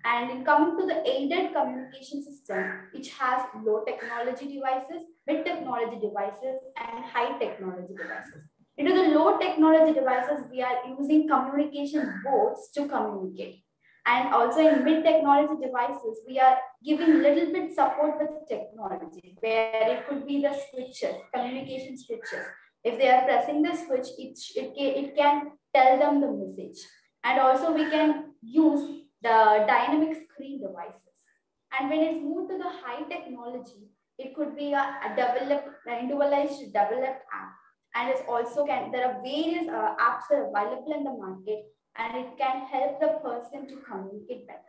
And in coming to the aided communication system, which has low technology devices, mid technology devices, and high technology devices. Into the low technology devices, we are using communication boards to communicate. And also in mid technology devices, we are giving little bit support with technology, where it could be the switches, communication switches. If they are pressing the switch, it can tell them the message. And also we can use the dynamic screen devices. And when it's moved to the high technology, it could be a individualized developed app. And it's also there are various apps are available in the market, and it can help the person to communicate better.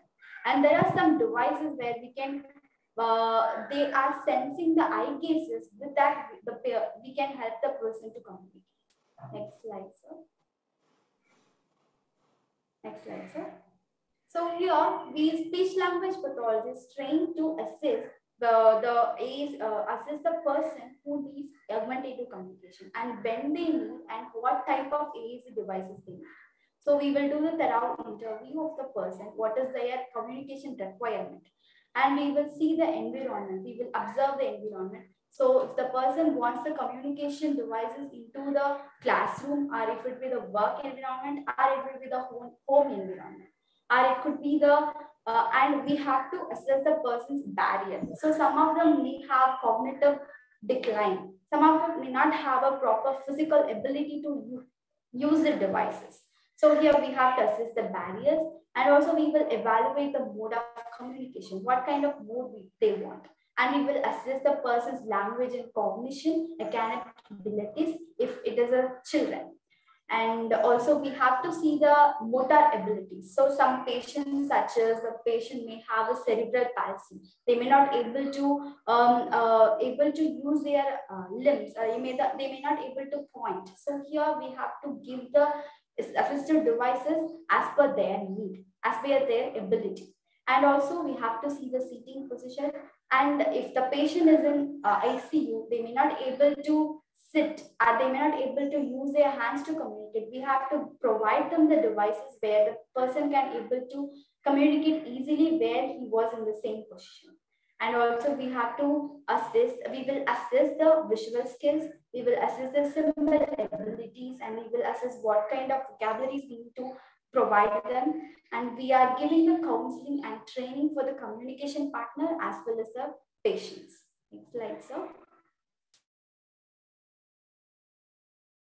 And there are some devices where we can they are sensing the eye gazes. With that, we can help the person to communicate. Next slide, sir. Next slide, sir. So here, we speech language pathologists trained to assist assist the person who needs augmentative communication and when they need and what type of AAC devices they need. So we will do the thorough interview of the person, what is their communication requirement, and we will see the environment. We will observe the environment So if the person wants the communication devices into the classroom, or if it be the work environment, or it will be the home environment, or it could be the, and we have to assess the person's barrier. So some of them may have cognitive decline. Some of them may not have a proper physical ability to use the devices. So here we have to assess the barriers, and also we will evaluate the mode of communication, what kind of mode they want. And we will assess the person's language and cognition, academic abilities if it is a children. And also we have to see the motor abilities. So some patients, such as the patient may have a cerebral palsy. They may not able to use their limbs. They may not able to point. So here we have to give the assistive devices as per their need, as per their ability. And also we have to see the seating position. And if the patient is in ICU, they may not able to sit, or they may not able to use their hands to communicate. We have to provide them the devices where the person can able to communicate easily where he was in the same position. And also we have to assess, we will assess the visual skills, we will assess the symbol abilities, and we will assess what kind of vocabularies we need to provide them. And we are giving the counseling and training for the communication partner as well as the patients. Next slide, sir.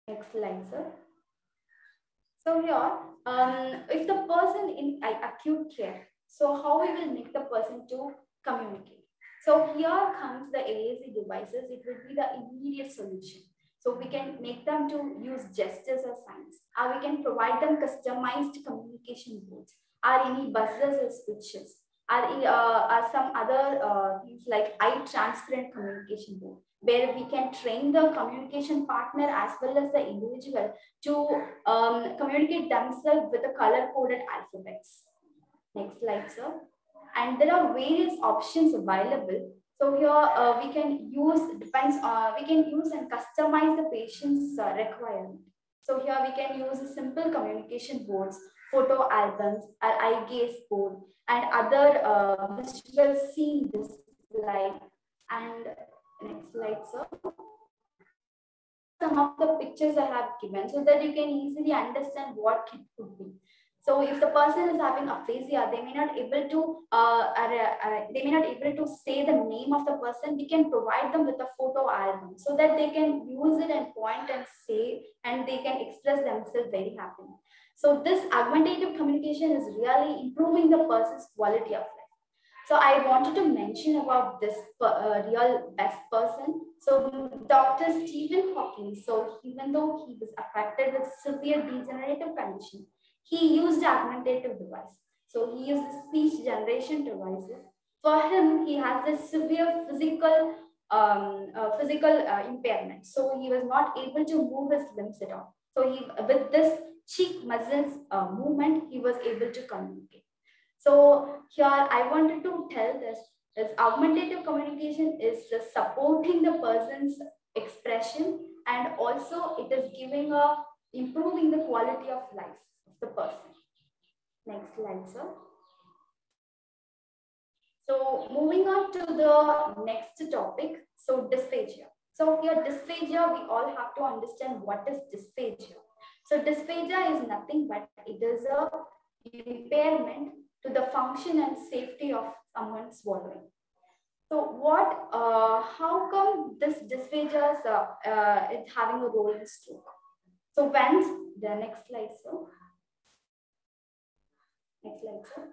Next slide, sir. So here, if the person in acute care, so how we will make the person to communicate. So here comes the AAC devices. It will be the immediate solution. So we can make them to use gestures or signs, or we can provide them customized communication boards, or any buzzers or switches, or some other things like eye transparent communication board, where we can train the communication partner as well as the individual to communicate themselves with the color-coded alphabets. Next slide, sir. And there are various options available. So here we can use, we can use and customize the patient's requirement. So here we can use simple communication boards, photo albums, or eye gaze board, and other visual scene display. And next slide, sir. Some of the pictures I have given so that you can easily understand what it could be. So if the person is having aphasia, they may not able to say the name of the person. We can provide them with a photo album so that they can use it and point and say, and they can express themselves very happily. So this augmentative communication is really improving the person's quality of life. So I wanted to mention about this real best person. So Dr. Stephen Hawking, so even though he was affected with severe degenerative condition, he used augmentative device. So he used speech generation devices. For him, he has a severe physical impairment. So he was not able to move his limbs at all. So with this cheek muscles movement, he was able to communicate. So here I wanted to tell this is augmentative communication is supporting the person's expression, and also it is improving the quality of life of the person. Next slide, sir. So moving on to the next topic, so dysphagia. So here dysphagia, we all have to understand what is dysphagia. So dysphagia is nothing but it is a impairment to the function and safety of someone swallowing. So how come this dysphagia is having a role in stroke? So when, the next slide, sir. Next slide, sir.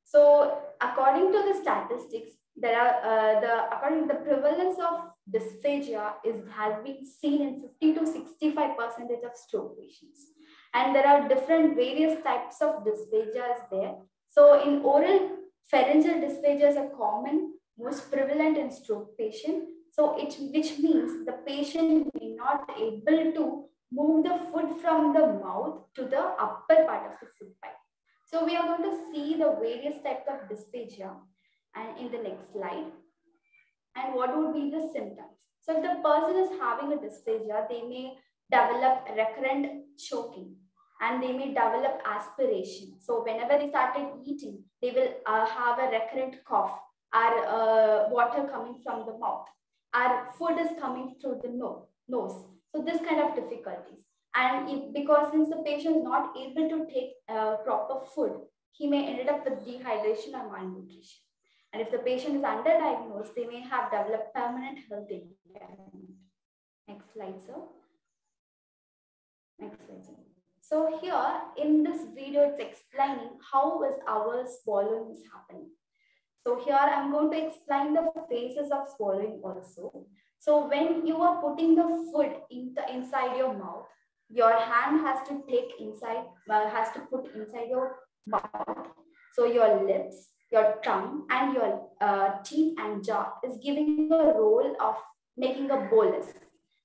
So according to the statistics, there are according to the prevalence of dysphagia has been seen in 50 to 65% of stroke patients. And there are different various types of dysphagia there. So in oral pharyngeal dysphasias are common, most prevalent in stroke patient. So which means the patient may not able to move the food from the mouth to the upper part of the food pipe. So we are going to see the various types of dysphagia and in the next slide. And what would be the symptoms? So if the person is having a dysphagia, they may develop recurrent choking, and they may develop aspiration. So whenever they started eating, they will have a recurrent cough or water coming from the mouth. our food is coming through the nose. So this kind of difficulties. And because since the patient is not able to take proper food, he may end up with dehydration or malnutrition. And if the patient is underdiagnosed, they may have developed permanent health impairment. Next slide, sir. Next slide, sir. So here in this video, it's explaining how is our swallowing is happening. So here I'm going to explain the phases of swallowing also. So when you are putting the food inside your mouth, your hand has to take inside, has to put inside your mouth. So your lips, your tongue, and your teeth and jaw is giving a role of making a bolus,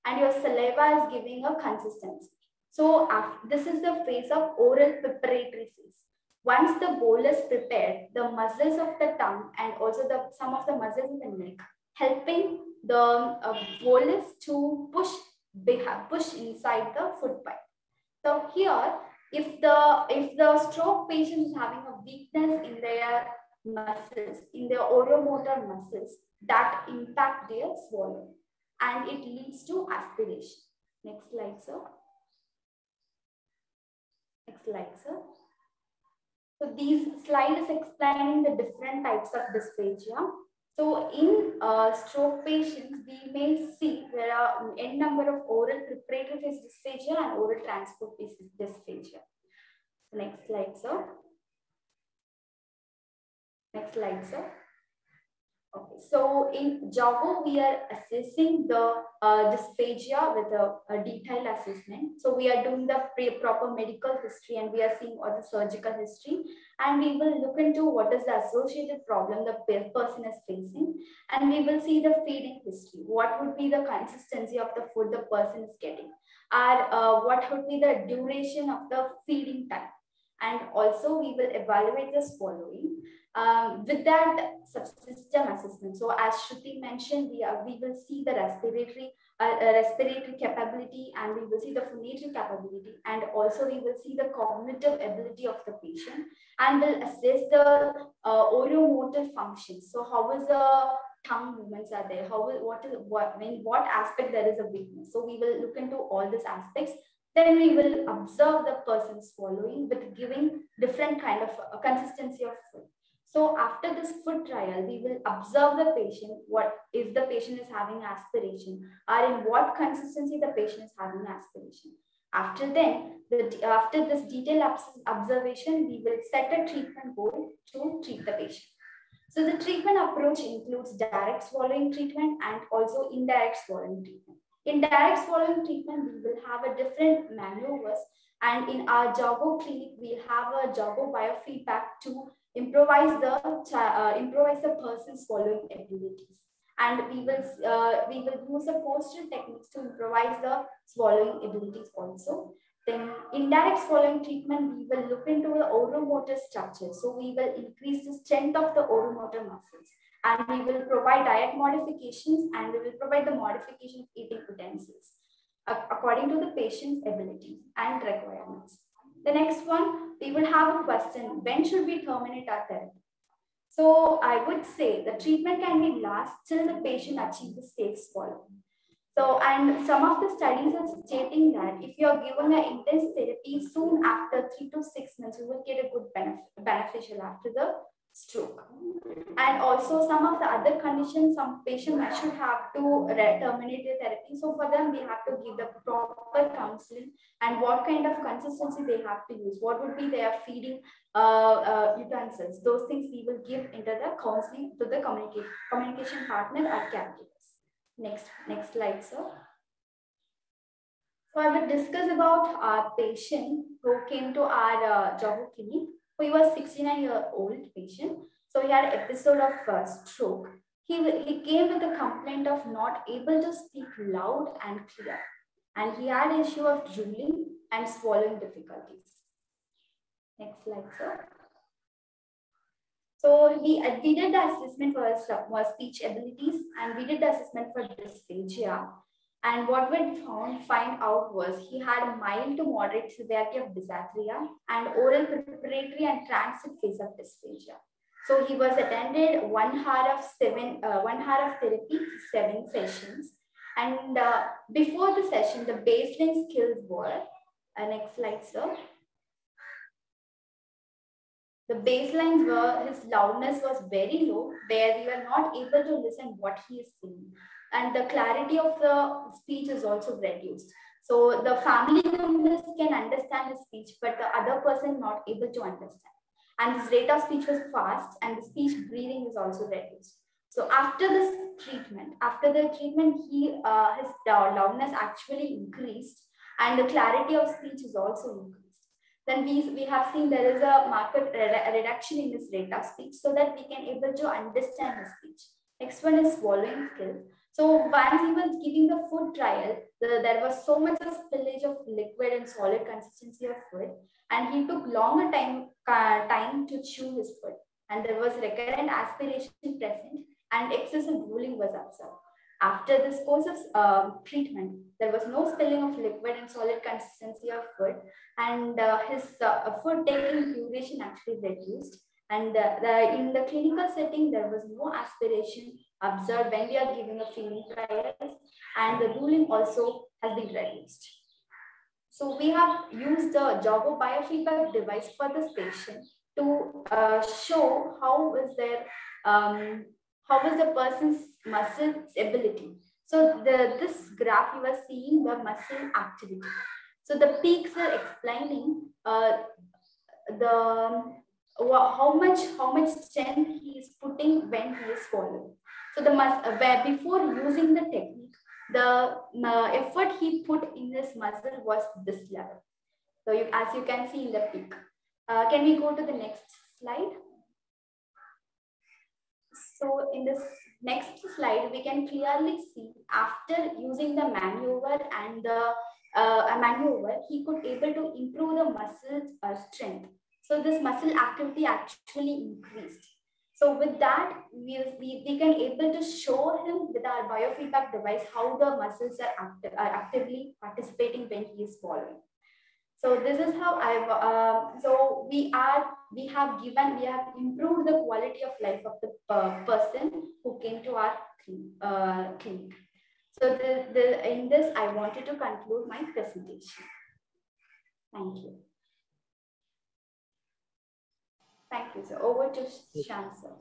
and your saliva is giving a consistency. So this is the phase of oral preparatory phase. Once the bolus prepared, the muscles of the tongue and also some of the muscles in the neck, helping the bolus to push inside the food pipe. So here, if the stroke patient is having a weakness in their muscles, in their oromotor muscles, that impact their swallowing, and it leads to aspiration. Next slide, sir. Next slide, sir. So these slides explaining the different types of dysphagia. So in stroke patients, we may see there are n number of oral preparatory phase dysphagia and oral transport phase dysphagia. Next slide, sir. Next slide, sir. Okay, so in JAGO, we are assessing the dysphagia with a detailed assessment. So we are doing the proper medical history, and we are seeing all the surgical history, and we will look into what is the associated problem the person is facing, and we will see the feeding history. What would be the consistency of the food the person is getting, and what would be the duration of the feeding time, and also we will evaluate the swallowing. With that subsystem assessment, so as Shruti mentioned, we will see the respiratory capability, and we will see the phonatory capability, and also we will see the cognitive ability of the patient, and will assess the oromotor functions. So how is the tongue movements are there? What aspect there is a weakness? So we will look into all these aspects. Then we will observe the person swallowing with giving different kind of consistency of food. So after this food trial, we will observe the patient, what if the patient is having aspiration, or in what consistency the patient is having aspiration. After this detailed observation, we will set a treatment goal to treat the patient. So the treatment approach includes direct swallowing treatment and also indirect swallowing treatment. In direct swallowing treatment, we will have a different maneuvers, and in our JAGO clinic, we'll have a JAGO biofeedback to improvise the person's swallowing abilities, and we will use the postural techniques to improvise the swallowing abilities also. Then indirect swallowing treatment, we will look into the oromotor structure. So we will increase the strength of the oromotor muscles, and we will provide diet modifications, and we will provide the modification of eating utensils according to the patient's abilities and requirements. The next one, we will have a question: when should we terminate our therapy? So I would say the treatment can be last till the patient achieves the safe swallow. So, and some of the studies are stating that if you are given an intense therapy soon after 3 to 6 months, you will get a good beneficial after the stroke. And also some of the other conditions, some patients should have to terminate their therapy. So for them, we have to give the proper counseling and what kind of consistency they have to use. What would be their feeding utensils? Those things we will give into the counseling to the communication partner or caregivers. Next slide, sir. So I will discuss about our patient who came to our JAGO clinic. He was 69-year-old patient. So he had an episode of stroke. He came with a complaint of not able to speak loud and clear. And he had an issue of drooling and swallowing difficulties. Next slide, sir. So we did the assessment for his speech abilities, and we did the assessment for dysphagia. And what we find out was he had a mild to moderate severity of dysarthria and oral preparatory and transit phase of dysphagia. So he was attended 1 hour of 1 hour of therapy, 7 sessions. And before the session, the baseline skills were, next slide, sir. The baselines were, his loudness was very low, where we were not able to listen what he is saying. And the clarity of the speech is also reduced. So the family members can understand his speech, but the other person not able to understand. And his rate of speech was fast, and the speech breathing is also reduced. So after this treatment, he his loudness actually increased, and the clarity of speech is also increased. Then we have seen there is a marked reduction in his rate of speech, so that we can able to understand his speech. Next one is swallowing skills. So once he was giving the food trial, there was so much of spillage of liquid and solid consistency of food, and he took longer time to chew his food, and there was recurrent aspiration present, and excessive drooling was observed. After this course of treatment, there was no spilling of liquid and solid consistency of food, and his food taking duration actually reduced. And in the clinical setting, there was no aspiration observed when we are giving a feeding trials, and the drooling also has been reduced. So we have used the Jago biofeedback device for this patient to show how is the person's muscle ability. So this graph you are seeing the muscle activity. So the peaks are explaining how much strength he is putting when he is swallowing. So where before using the technique, the effort he put in his muscle was this level. So as you can see in the peak. Can we go to the next slide? So in this next slide, we can clearly see after using the maneuver and the maneuver, he could able to improve the muscle strength. So this muscle activity actually increased. So with that, we can able to show him with our biofeedback device how the muscles are actively participating when he is swallowing. So this is how we have improved the quality of life of the person who came to our clinic. So in this, I wanted to conclude my presentation. Thank you. Thank you, sir. Over to Shan, sir.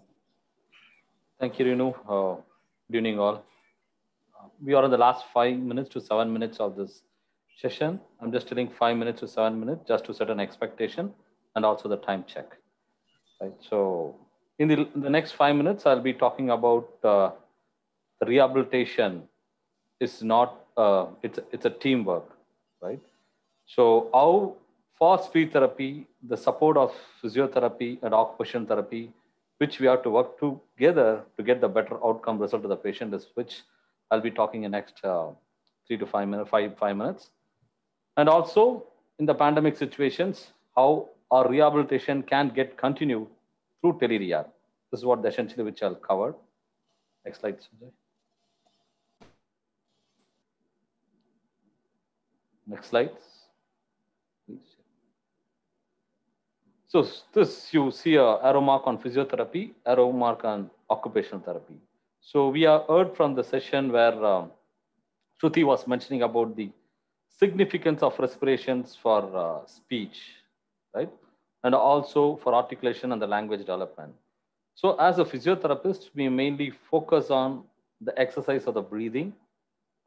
Thank you, Renu. Good evening, all. We are in the last 5 minutes to 7 minutes of this session. I'm just telling 5 minutes to 7 minutes just to set an expectation and also the time check. Right. So in the next 5 minutes, I'll be talking about rehabilitation. Is not it's a teamwork, right? So how for speech therapy, the support of physiotherapy and occupational therapy, which we have to work together to get the better outcome result to the patient, is which I'll be talking in next 3 to 5 minutes, 5 minutes. And also in the pandemic situations, how our rehabilitation can get continued through tele-rehab. This is what essentially which I'll cover. Next slide, Sanjay. Next slide, please. So this, you see a arrow mark on physiotherapy, arrow mark on occupational therapy. So we have heard from the session where Shruti was mentioning about the significance of respirations for speech, right? And also for articulation and the language development. So as a physiotherapist, we mainly focus on the exercise of the breathing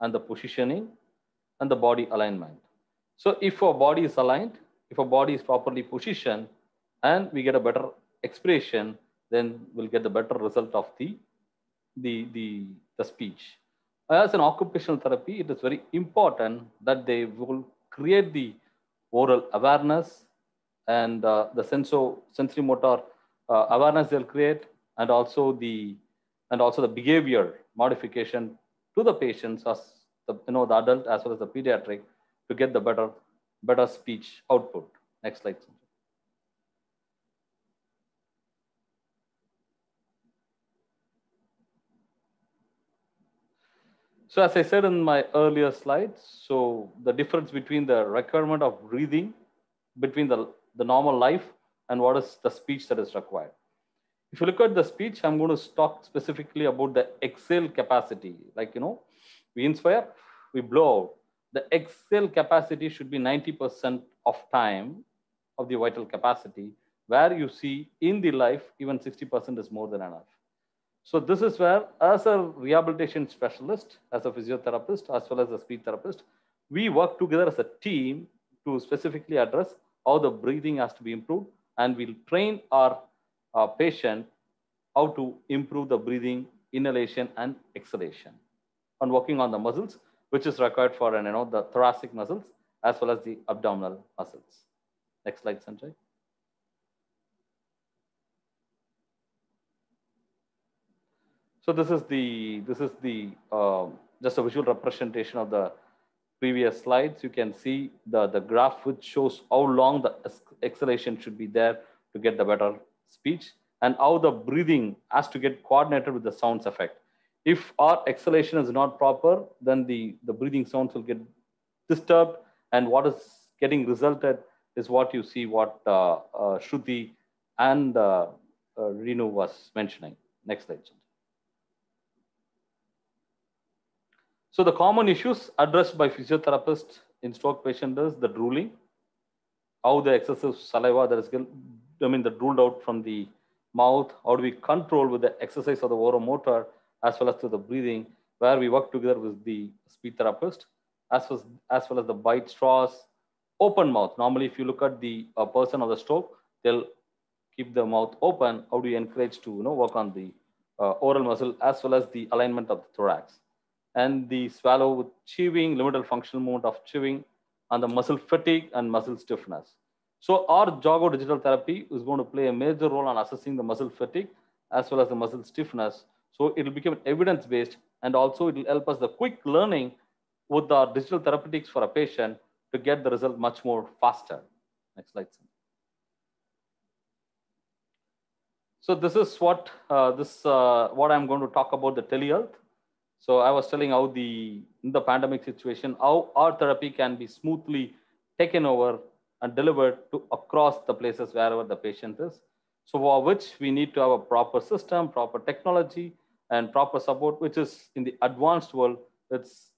and the positioning and the body alignment. So if our body is aligned, if our body is properly positioned, and we get a better expression, then we'll get the better result of the speech. As an occupational therapy, it is very important that they will create the oral awareness and the sensory motor awareness they'll create, and also the behavior modification to the patients, as the adult as well as the pediatric, to get the better speech output. Next slide. So as I said in my earlier slides, so the difference between the requirement of breathing between the normal life and what is the speech that is required. If you look at the speech, I'm going to talk specifically about the exhale capacity. Like, we inspire, we blow out. The exhale capacity should be 90% of time of the vital capacity, where you see in the life, even 60% is more than enough. So this is where, as a rehabilitation specialist, as a physiotherapist, as well as a speech therapist, we work together as a team to specifically address how the breathing has to be improved, and we'll train our patient how to improve the breathing, inhalation, and exhalation, and working on the muscles, which is required for the thoracic muscles as well as the abdominal muscles. Next slide, Sanjay. So this is the just a visual representation of the previous slides. You can see the graph which shows how long the exhalation should be there to get the better speech, and how the breathing has to get coordinated with the sounds effect. If our exhalation is not proper, then the breathing sounds will get disturbed, and what is getting resulted is what you see, what Shruti and Renu was mentioning. Next slide. So the common issues addressed by physiotherapists in stroke patients is the drooling, how the excessive saliva that is the drooled out from the mouth, how do we control with the exercise of the oromotor as well as to the breathing, where we work together with the speech therapist, as well as the bite straws, open mouth. Normally, if you look at the person of the stroke, they'll keep the mouth open. How do you encourage to work on the oral muscle as well as the alignment of the thorax? And the swallow with chewing, limited functional movement of chewing, and the muscle fatigue and muscle stiffness. So our Jago digital therapy is going to play a major role on assessing the muscle fatigue as well as the muscle stiffness. So it will become evidence-based, and also it will help us the quick learning with our digital therapeutics for a patient to get the result much more faster. Next slide. So this is what I'm going to talk about, the telehealth. So I was telling how in the pandemic situation, how our therapy can be smoothly taken over and delivered to across the places wherever the patient is. So for which we need to have a proper system, proper technology, and proper support, which is in the advanced world, it's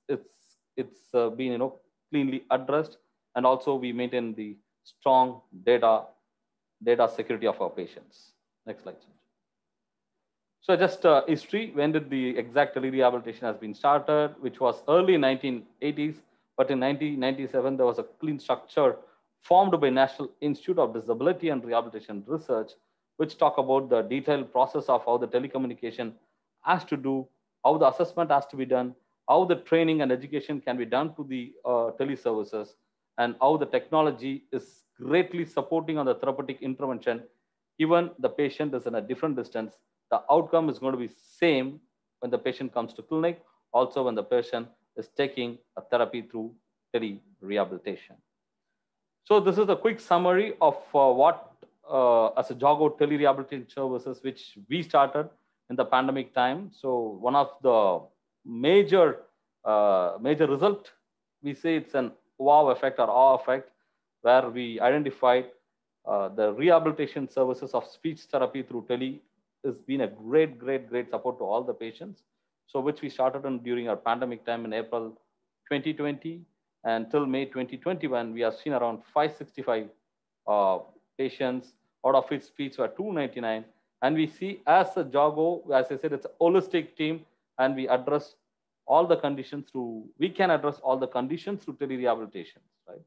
been cleanly addressed, and also we maintain the strong data security of our patients. Next slide. So just history, when did the exact telerehabilitation has been started, which was early 1980s, but in 1997, there was a clean structure formed by National Institute of Disability and Rehabilitation Research, which talk about the detailed process of how the telecommunication has to do, how the assessment has to be done, how the training and education can be done to the teleservices, and how the technology is greatly supporting on the therapeutic intervention. Even the patient is in a different distance, the outcome is going to be same when the patient comes to clinic, also when the patient is taking a therapy through tele-rehabilitation. So this is a quick summary of what as a Jago tele-rehabilitation services, which we started in the pandemic time. So one of the major result, we say it's an wow effect or awe effect, where we identified the rehabilitation services of speech therapy through tele has been a great support to all the patients. So which we started on during our pandemic time in April 2020, and till May 2021, we have seen around 565 patients, out of which speech were 299. And we see as a Jago, as I said, it's a holistic team, and we address all the conditions through, we can address all the conditions through tele-rehabilitation, right?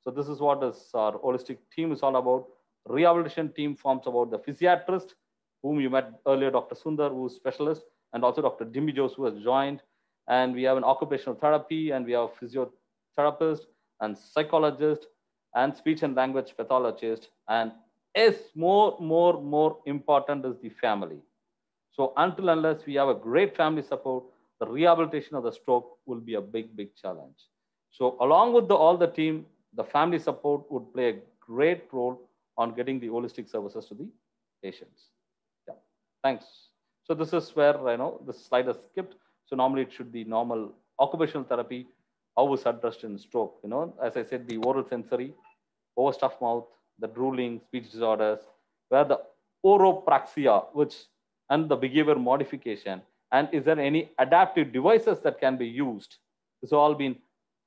So this is what is our holistic team is all about. Rehabilitation team forms about the physiatrist, whom you met earlier, Dr. Sundar, who is specialist, and also Dr. Jimmy Jose, who has joined. And we have an occupational therapy, and we have physiotherapist and psychologist and speech and language pathologist. And is more important is the family. So unless we have a great family support, the rehabilitation of the stroke will be a big challenge. So along with all the team, the family support would play a great role on getting the holistic services to the patients. Yeah, thanks. So this is where this slide is skipped. So normally it should be normal occupational therapy, how is addressed in stroke. As I said, the oral sensory, overstuffed mouth, the drooling, speech disorders, where the oropraxia, and the behavior modification, and is there any adaptive devices that can be used? This has all been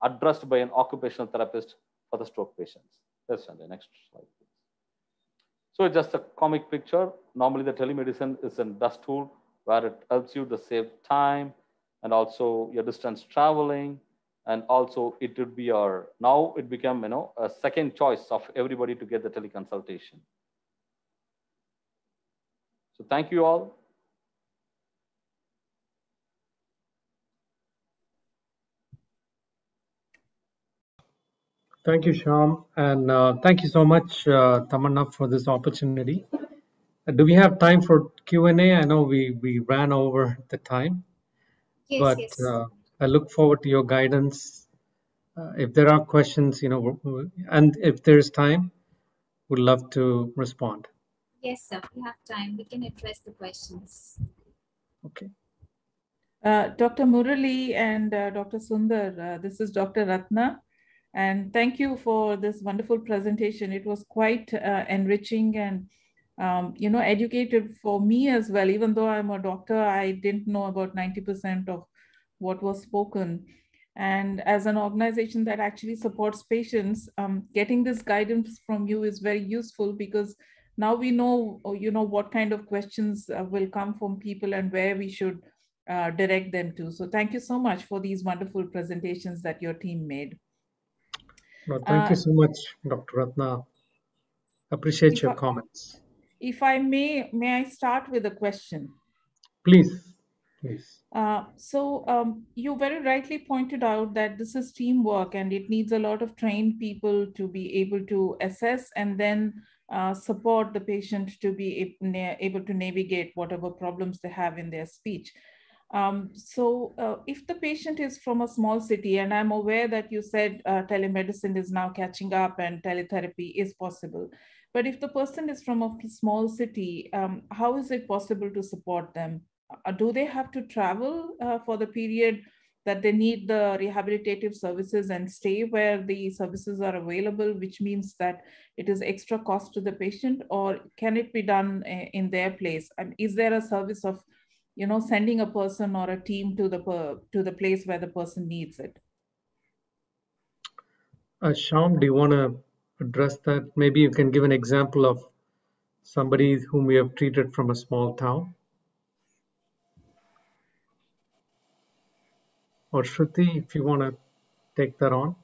addressed by an occupational therapist for the stroke patients. Let's send the next slide, please. So it's just a comic picture. Normally the telemedicine is a best tool where it helps you to save time and also your distance traveling. And also it would be now it became, a second choice of everybody to get the teleconsultation. So thank you all. Thank you, Shyam, and thank you so much, Tamanna, for this opportunity. Do we have time for Q&A? I know we ran over the time, Yes, but yes. I look forward to your guidance. If there are questions, and if there's time, we'd love to respond. Yes, sir. We have time. We can address the questions. Okay. Dr. Murali and Dr. Sundar, this is Dr. Ratna. And thank you for this wonderful presentation. It was quite enriching and, educative for me as well. Even though I'm a doctor, I didn't know about 90% of what was spoken. And as an organization that actually supports patients, getting this guidance from you is very useful because now we know, what kind of questions will come from people and where we should direct them to. So thank you so much for these wonderful presentations that your team made. No, thank you so much, Dr. Ratna. Appreciate your comments. If I may I start with a question? Please, please. You very rightly pointed out that this is teamwork and it needs a lot of trained people to be able to assess and then support the patient to be able to navigate whatever problems they have in their speech. If the patient is from a small city, and I'm aware that you said telemedicine is now catching up and teletherapy is possible, but if the person is from a small city, how is it possible to support them? Do they have to travel for the period that they need the rehabilitative services and stay where the services are available, which means that it is extra cost to the patient, or can it be done in their place? And is there a service of sending a person or a team to the place where the person needs it? Shyam, do you want to address that? Maybe you can give an example of somebody whom we have treated from a small town. Or Shruti, if you want to take that on.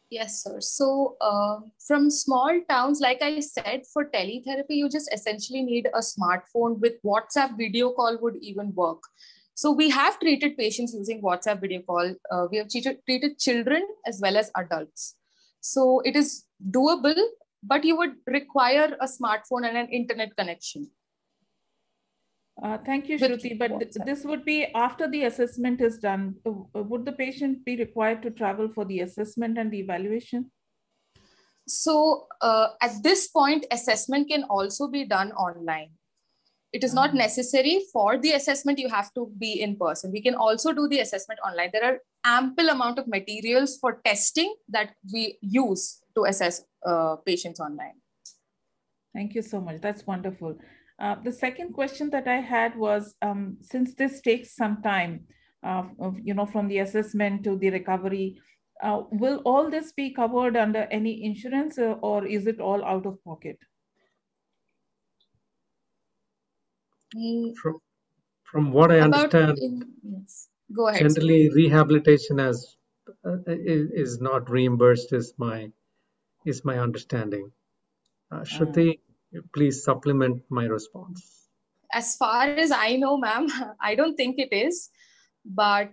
Yes, sir. So from small towns, like I said, for teletherapy, you just essentially need a smartphone. With WhatsApp video call would even work. So we have treated patients using WhatsApp video call. We have treated children as well as adults. So it is doable, but you would require a smartphone and an internet connection. Thank you, Shruti. But this would be after the assessment is done. Would the patient be required to travel for the assessment and the evaluation? So at this point, assessment can also be done online. It is not necessary for the assessment. You have to be in person. We can also do the assessment online. There are ample amount of materials for testing that we use to assess patients online. Thank you so much. That's wonderful. The second question that I had was, since this takes some time, from the assessment to the recovery, will all this be covered under any insurance or is it all out of pocket? From what I understand, yes. Go ahead, generally rehabilitation is not reimbursed is my understanding. Shruti, please supplement my response. As far as I know, ma'am, I don't think it is, but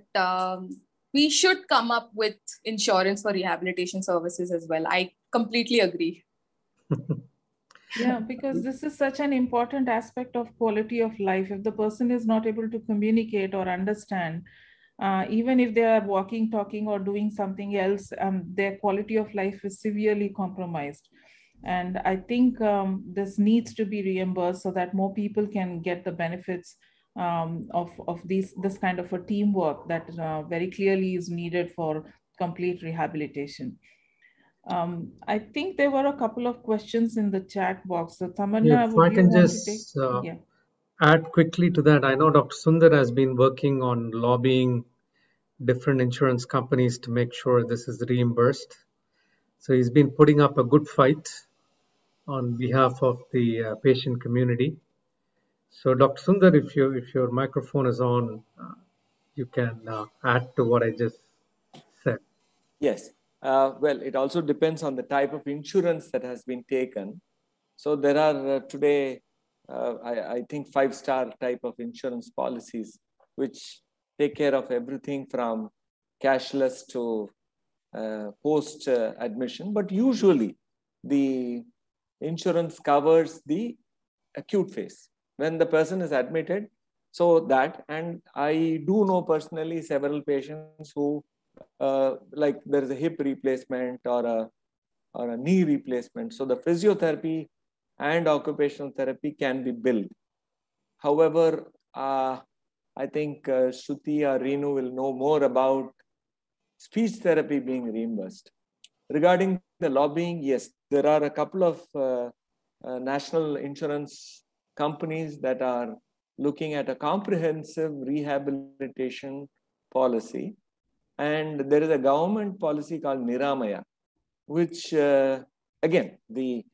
we should come up with insurance for rehabilitation services as well. I completely agree. Yeah, because this is such an important aspect of quality of life. If the person is not able to communicate or understand, even if they are walking, talking, or doing something else, their quality of life is severely compromised. And I think this needs to be reimbursed so that more people can get the benefits of this kind of a teamwork that very clearly is needed for complete rehabilitation. I think there were a couple of questions in the chat box. So Tamanna, If I would you can want to take? just Yeah. add quickly to that, I know Dr. Sundar has been working on lobbying different insurance companies to make sure this is reimbursed. So he's been putting up a good fight on behalf of the patient community. So Dr. Sundar, if your microphone is on, you can add to what I just said. Yes. Well, it also depends on the type of insurance that has been taken. So there are today, I think, 5-star type of insurance policies, which take care of everything from cashless to post-admission. But usually, the insurance covers the acute phase when the person is admitted. So that, and I do know personally several patients who, like there is a hip replacement or a knee replacement. So the physiotherapy and occupational therapy can be billed. However, I think Shruti or Renu will know more about speech therapy being reimbursed. Regarding the lobbying, yes, there are a couple of national insurance companies that are looking at a comprehensive rehabilitation policy. And there is a government policy called Niramaya, which again, the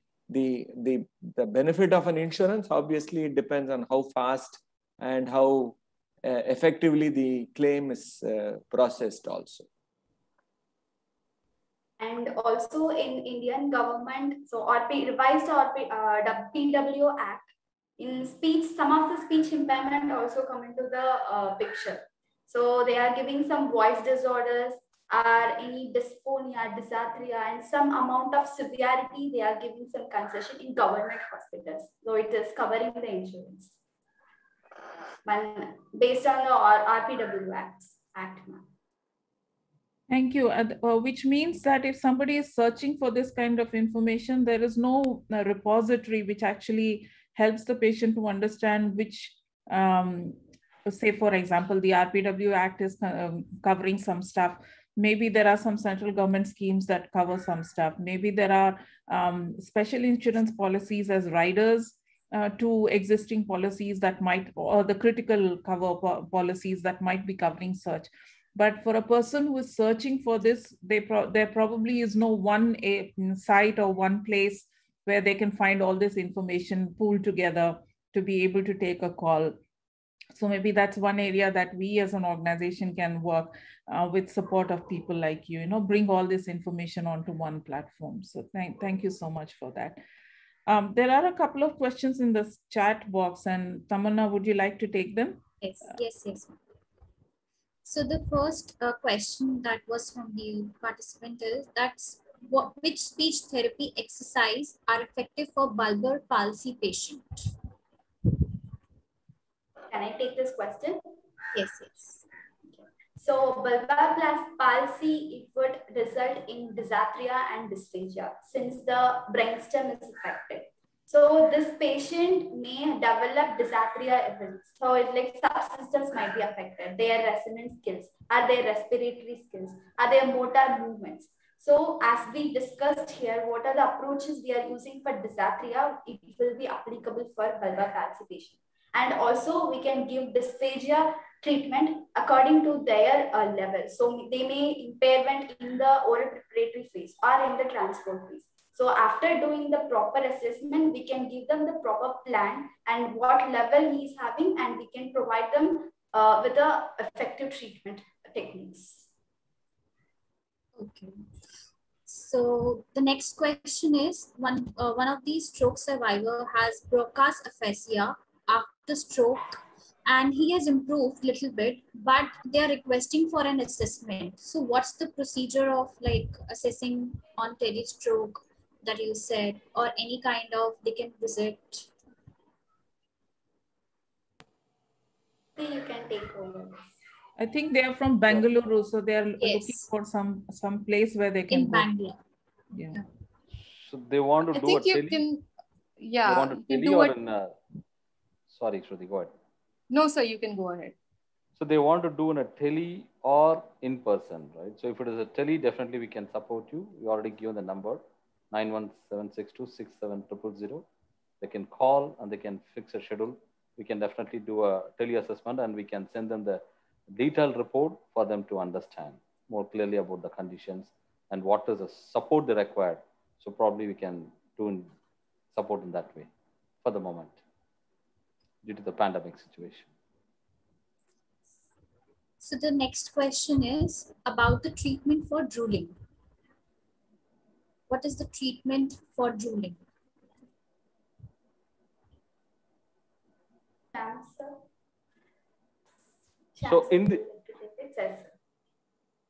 benefit of an insurance, obviously it depends on how fast and how effectively the claim is processed also. And also in Indian government, so revised PW Act, in speech, some of the speech impairment also come into the picture. So they are giving some voice disorders or any dysphonia, dysarthria, and some amount of severity, they are giving some concession in government hospitals. So it is covering the insurance. Based on the RPW Act. Thank you. Which means that if somebody is searching for this kind of information, there is no repository which actually helps the patient to understand which, say, for example, the RPW Act is covering some stuff. Maybe there are some central government schemes that cover some stuff. Maybe there are special insurance policies as riders to existing policies that might, or the critical cover policies that might be covering such. But for a person who is searching for this, there probably is no one site or one place where they can find all this information pooled together to be able to take a call. So maybe that's one area that we as an organization can work with support of people like you, bring all this information onto one platform. So thank you so much for that. There are a couple of questions in the chat box, and Tamanna, would you like to take them? Yes. So the first question that was from the participant is which speech therapy exercise are effective for bulbar palsy patient? Can I take this question? Yes. Okay. So bulbar palsy, it would result in dysarthria and dysphagia since the brainstem is affected. So this patient may develop dysarthria events. So it's like subsystems might be affected, their resonance skills, are their respiratory skills, are their motor movements. So as we discussed here, what are the approaches we are using for dysarthria? It will be applicable for bulbar palsy patient. And also we can give dysphagia treatment according to their level. So they may impairment in the oral preparatory phase or in the transport phase. So after doing the proper assessment, we can give them the proper plan and what level he is having, and we can provide them with the effective treatment techniques. Okay. So the next question is, one of these stroke survivor has Broca's aphasia after stroke, and he has improved a little bit, but they are requesting for an assessment. So what's the procedure of like assessing on telestroke that you said, or any kind of, they can visit? You can take over this. I think they are from Bangalore, so they are looking for some place where they can in go. Bangalore. Yeah. So they want to do a tele? They want to tele or in, sorry, Shruti, go ahead. No, sir, you can go ahead. So they want to do in a tele or in person, right? So if it is a tele, definitely we can support you. We already given the number 917626700. They can call and they can fix a schedule. We can definitely do a tele assessment and we can send them the detailed report for them to understand more clearly about the conditions and what is the support they require. So probably we can do support in that way for the moment due to the pandemic situation. So the next question is about the treatment for drooling. What is the treatment for drooling? So in the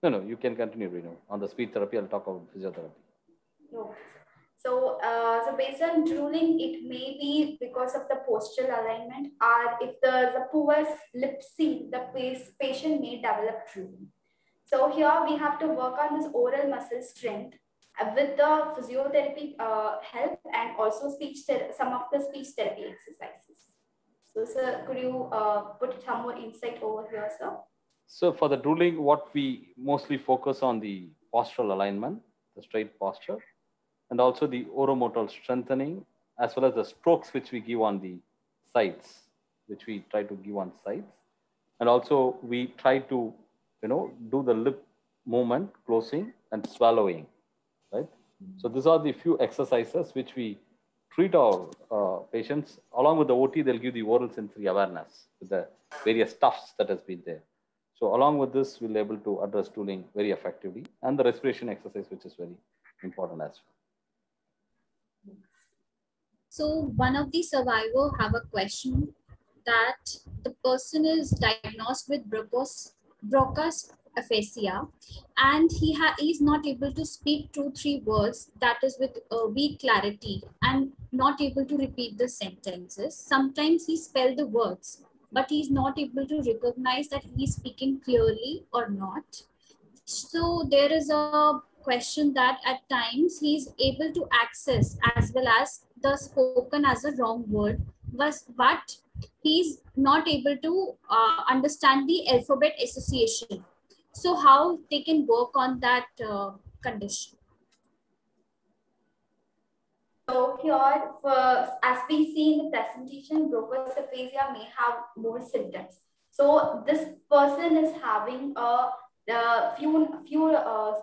no, you can continue, Renu. On the speech therapy, I'll talk about physiotherapy. No. So, so based on drooling, it may be because of the postural alignment, or if the poor lip seal, the patient may develop drooling. So here we have to work on this oral muscle strength with the physiotherapy help, and also some of the speech therapy exercises. So, sir, could you put some more insight over here, sir? So for the drooling, what we mostly focus on the postural alignment, the straight posture, and also the oromotor strengthening, as well as the strokes which we give on the sides, which we try to give on sides. And also we try to, do the lip movement, closing and swallowing, right? So these are the few exercises which we treat our patients. Along with the OT, they'll give the oral sensory awareness with the various stuffs that has been there. So along with this, we'll be able to address drooling very effectively, and the respiration exercise, which is very important as well. So one of the survivors have a question that the person is diagnosed with Broca's aphasia, and he is not able to speak 2-3 words, that is with weak clarity, and not able to repeat the sentences. Sometimes he spells the words, but he's not able to recognize that he's speaking clearly or not. So there is a question that at times he's able to access as well as the spoken as a wrong word, but he's not able to understand the alphabet association. So how they can work on that condition? So here, as we see in the presentation, Broca's aphasia may have more symptoms. So this person is having few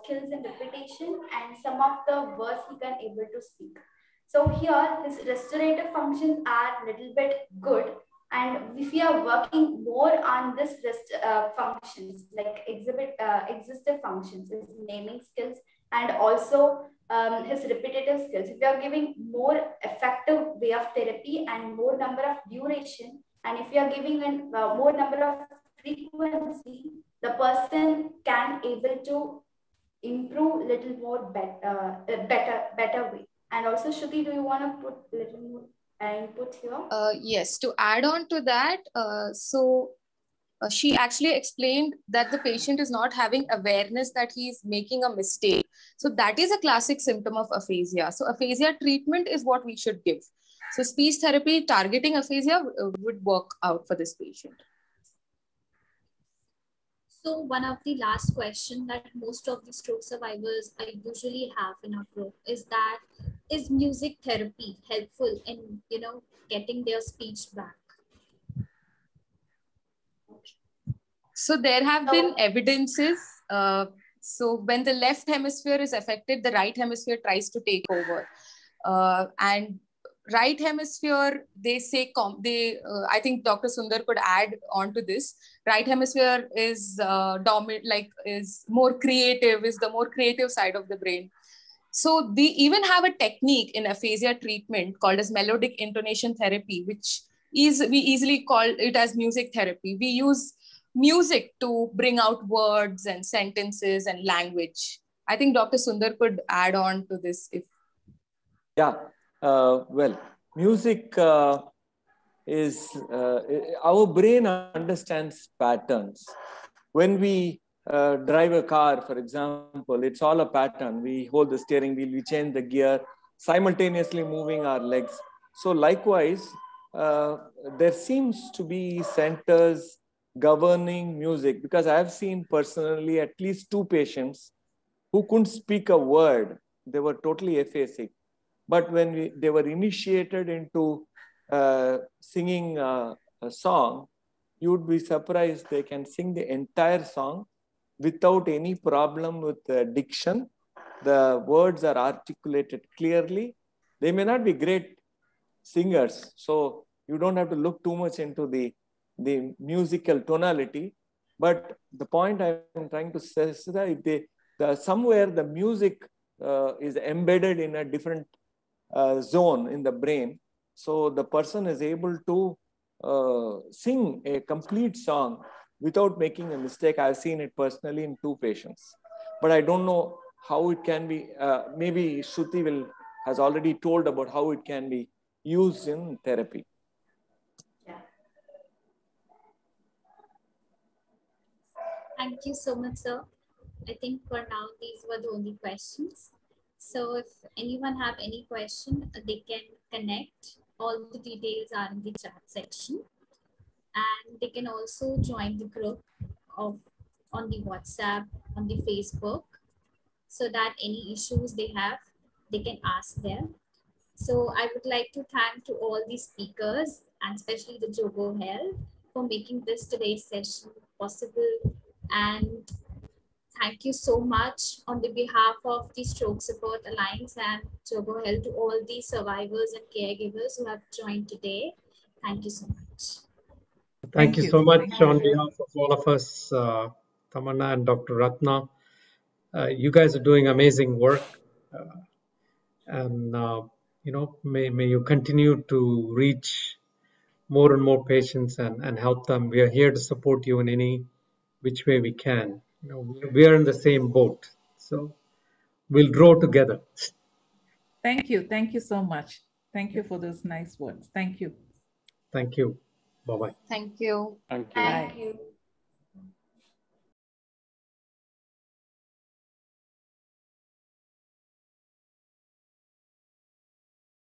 skills in repetition, and some of the words he can able to speak. So here, his restorative functions are little bit good, and if we are working more on this functions like exhaustive functions, his naming skills, and also his repetitive skills. If you are giving more effective way of therapy and more number of duration, and if you are giving more number of frequency, the person can able to improve little more better way. And also, Shruti, do you want to put little more input here? Yes, to add on to that, she actually explained that the patient is not having awareness that he is making a mistake. So that is a classic symptom of aphasia. So aphasia treatment is what we should give. So speech therapy targeting aphasia would work out for this patient. So one of the last questions that most of the stroke survivors I usually have in our group is that, is music therapy helpful in, getting their speech back? So there have been evidences. So when the left hemisphere is affected, the right hemisphere tries to take over. And right hemisphere, they say, I think Dr. Sundar could add on to this. Right hemisphere is dominant, is more creative, is the more creative side of the brain. So they even have a technique in aphasia treatment called as melodic intonation therapy, which is, we easily call it as music therapy. We use music to bring out words and sentences and language. I think Dr. Sundar could add on to this. Yeah, well, music is, our brain understands patterns. When we drive a car, for example, it's all a pattern. We hold the steering wheel, we change the gear, simultaneously moving our legs. So likewise, there seems to be centers governing music, because I have seen personally at least 2 patients who couldn't speak a word. They were totally aphasic. But when they were initiated into singing a song, you would be surprised they can sing the entire song without any problem with diction. The words are articulated clearly. They may not be great singers, so you don't have to look too much into the musical tonality. But the point I'm trying to say is that somewhere the music is embedded in a different zone in the brain. So the person is able to sing a complete song without making a mistake. I've seen it personally in 2 patients, but I don't know how it can be. Maybe Shruti has already told about how it can be used in therapy. Yeah. Thank you so much, sir. I think for now, these were the only questions. So if anyone have any question, they can connect. All the details are in the chat section. And they can also join the group on the WhatsApp, on the Facebook, so that any issues they have, they can ask there. So I would like to thank to all the speakers and especially the Jogo Health for making this today's session possible. And thank you so much on the behalf of the Stroke Support Alliance and Jogo Health to all the survivors and caregivers who have joined today. Thank you so much. Thank you so much on behalf of all of us, Tamanna and Dr. Ratna. You guys are doing amazing work. And may you continue to reach more and more patients and help them. We are here to support you in any which way we can. We are in the same boat, so we'll grow together. Thank you so much. Thank you for those nice words. Thank you. Thank you. Bye-bye. Thank you. Thank you. Thank you.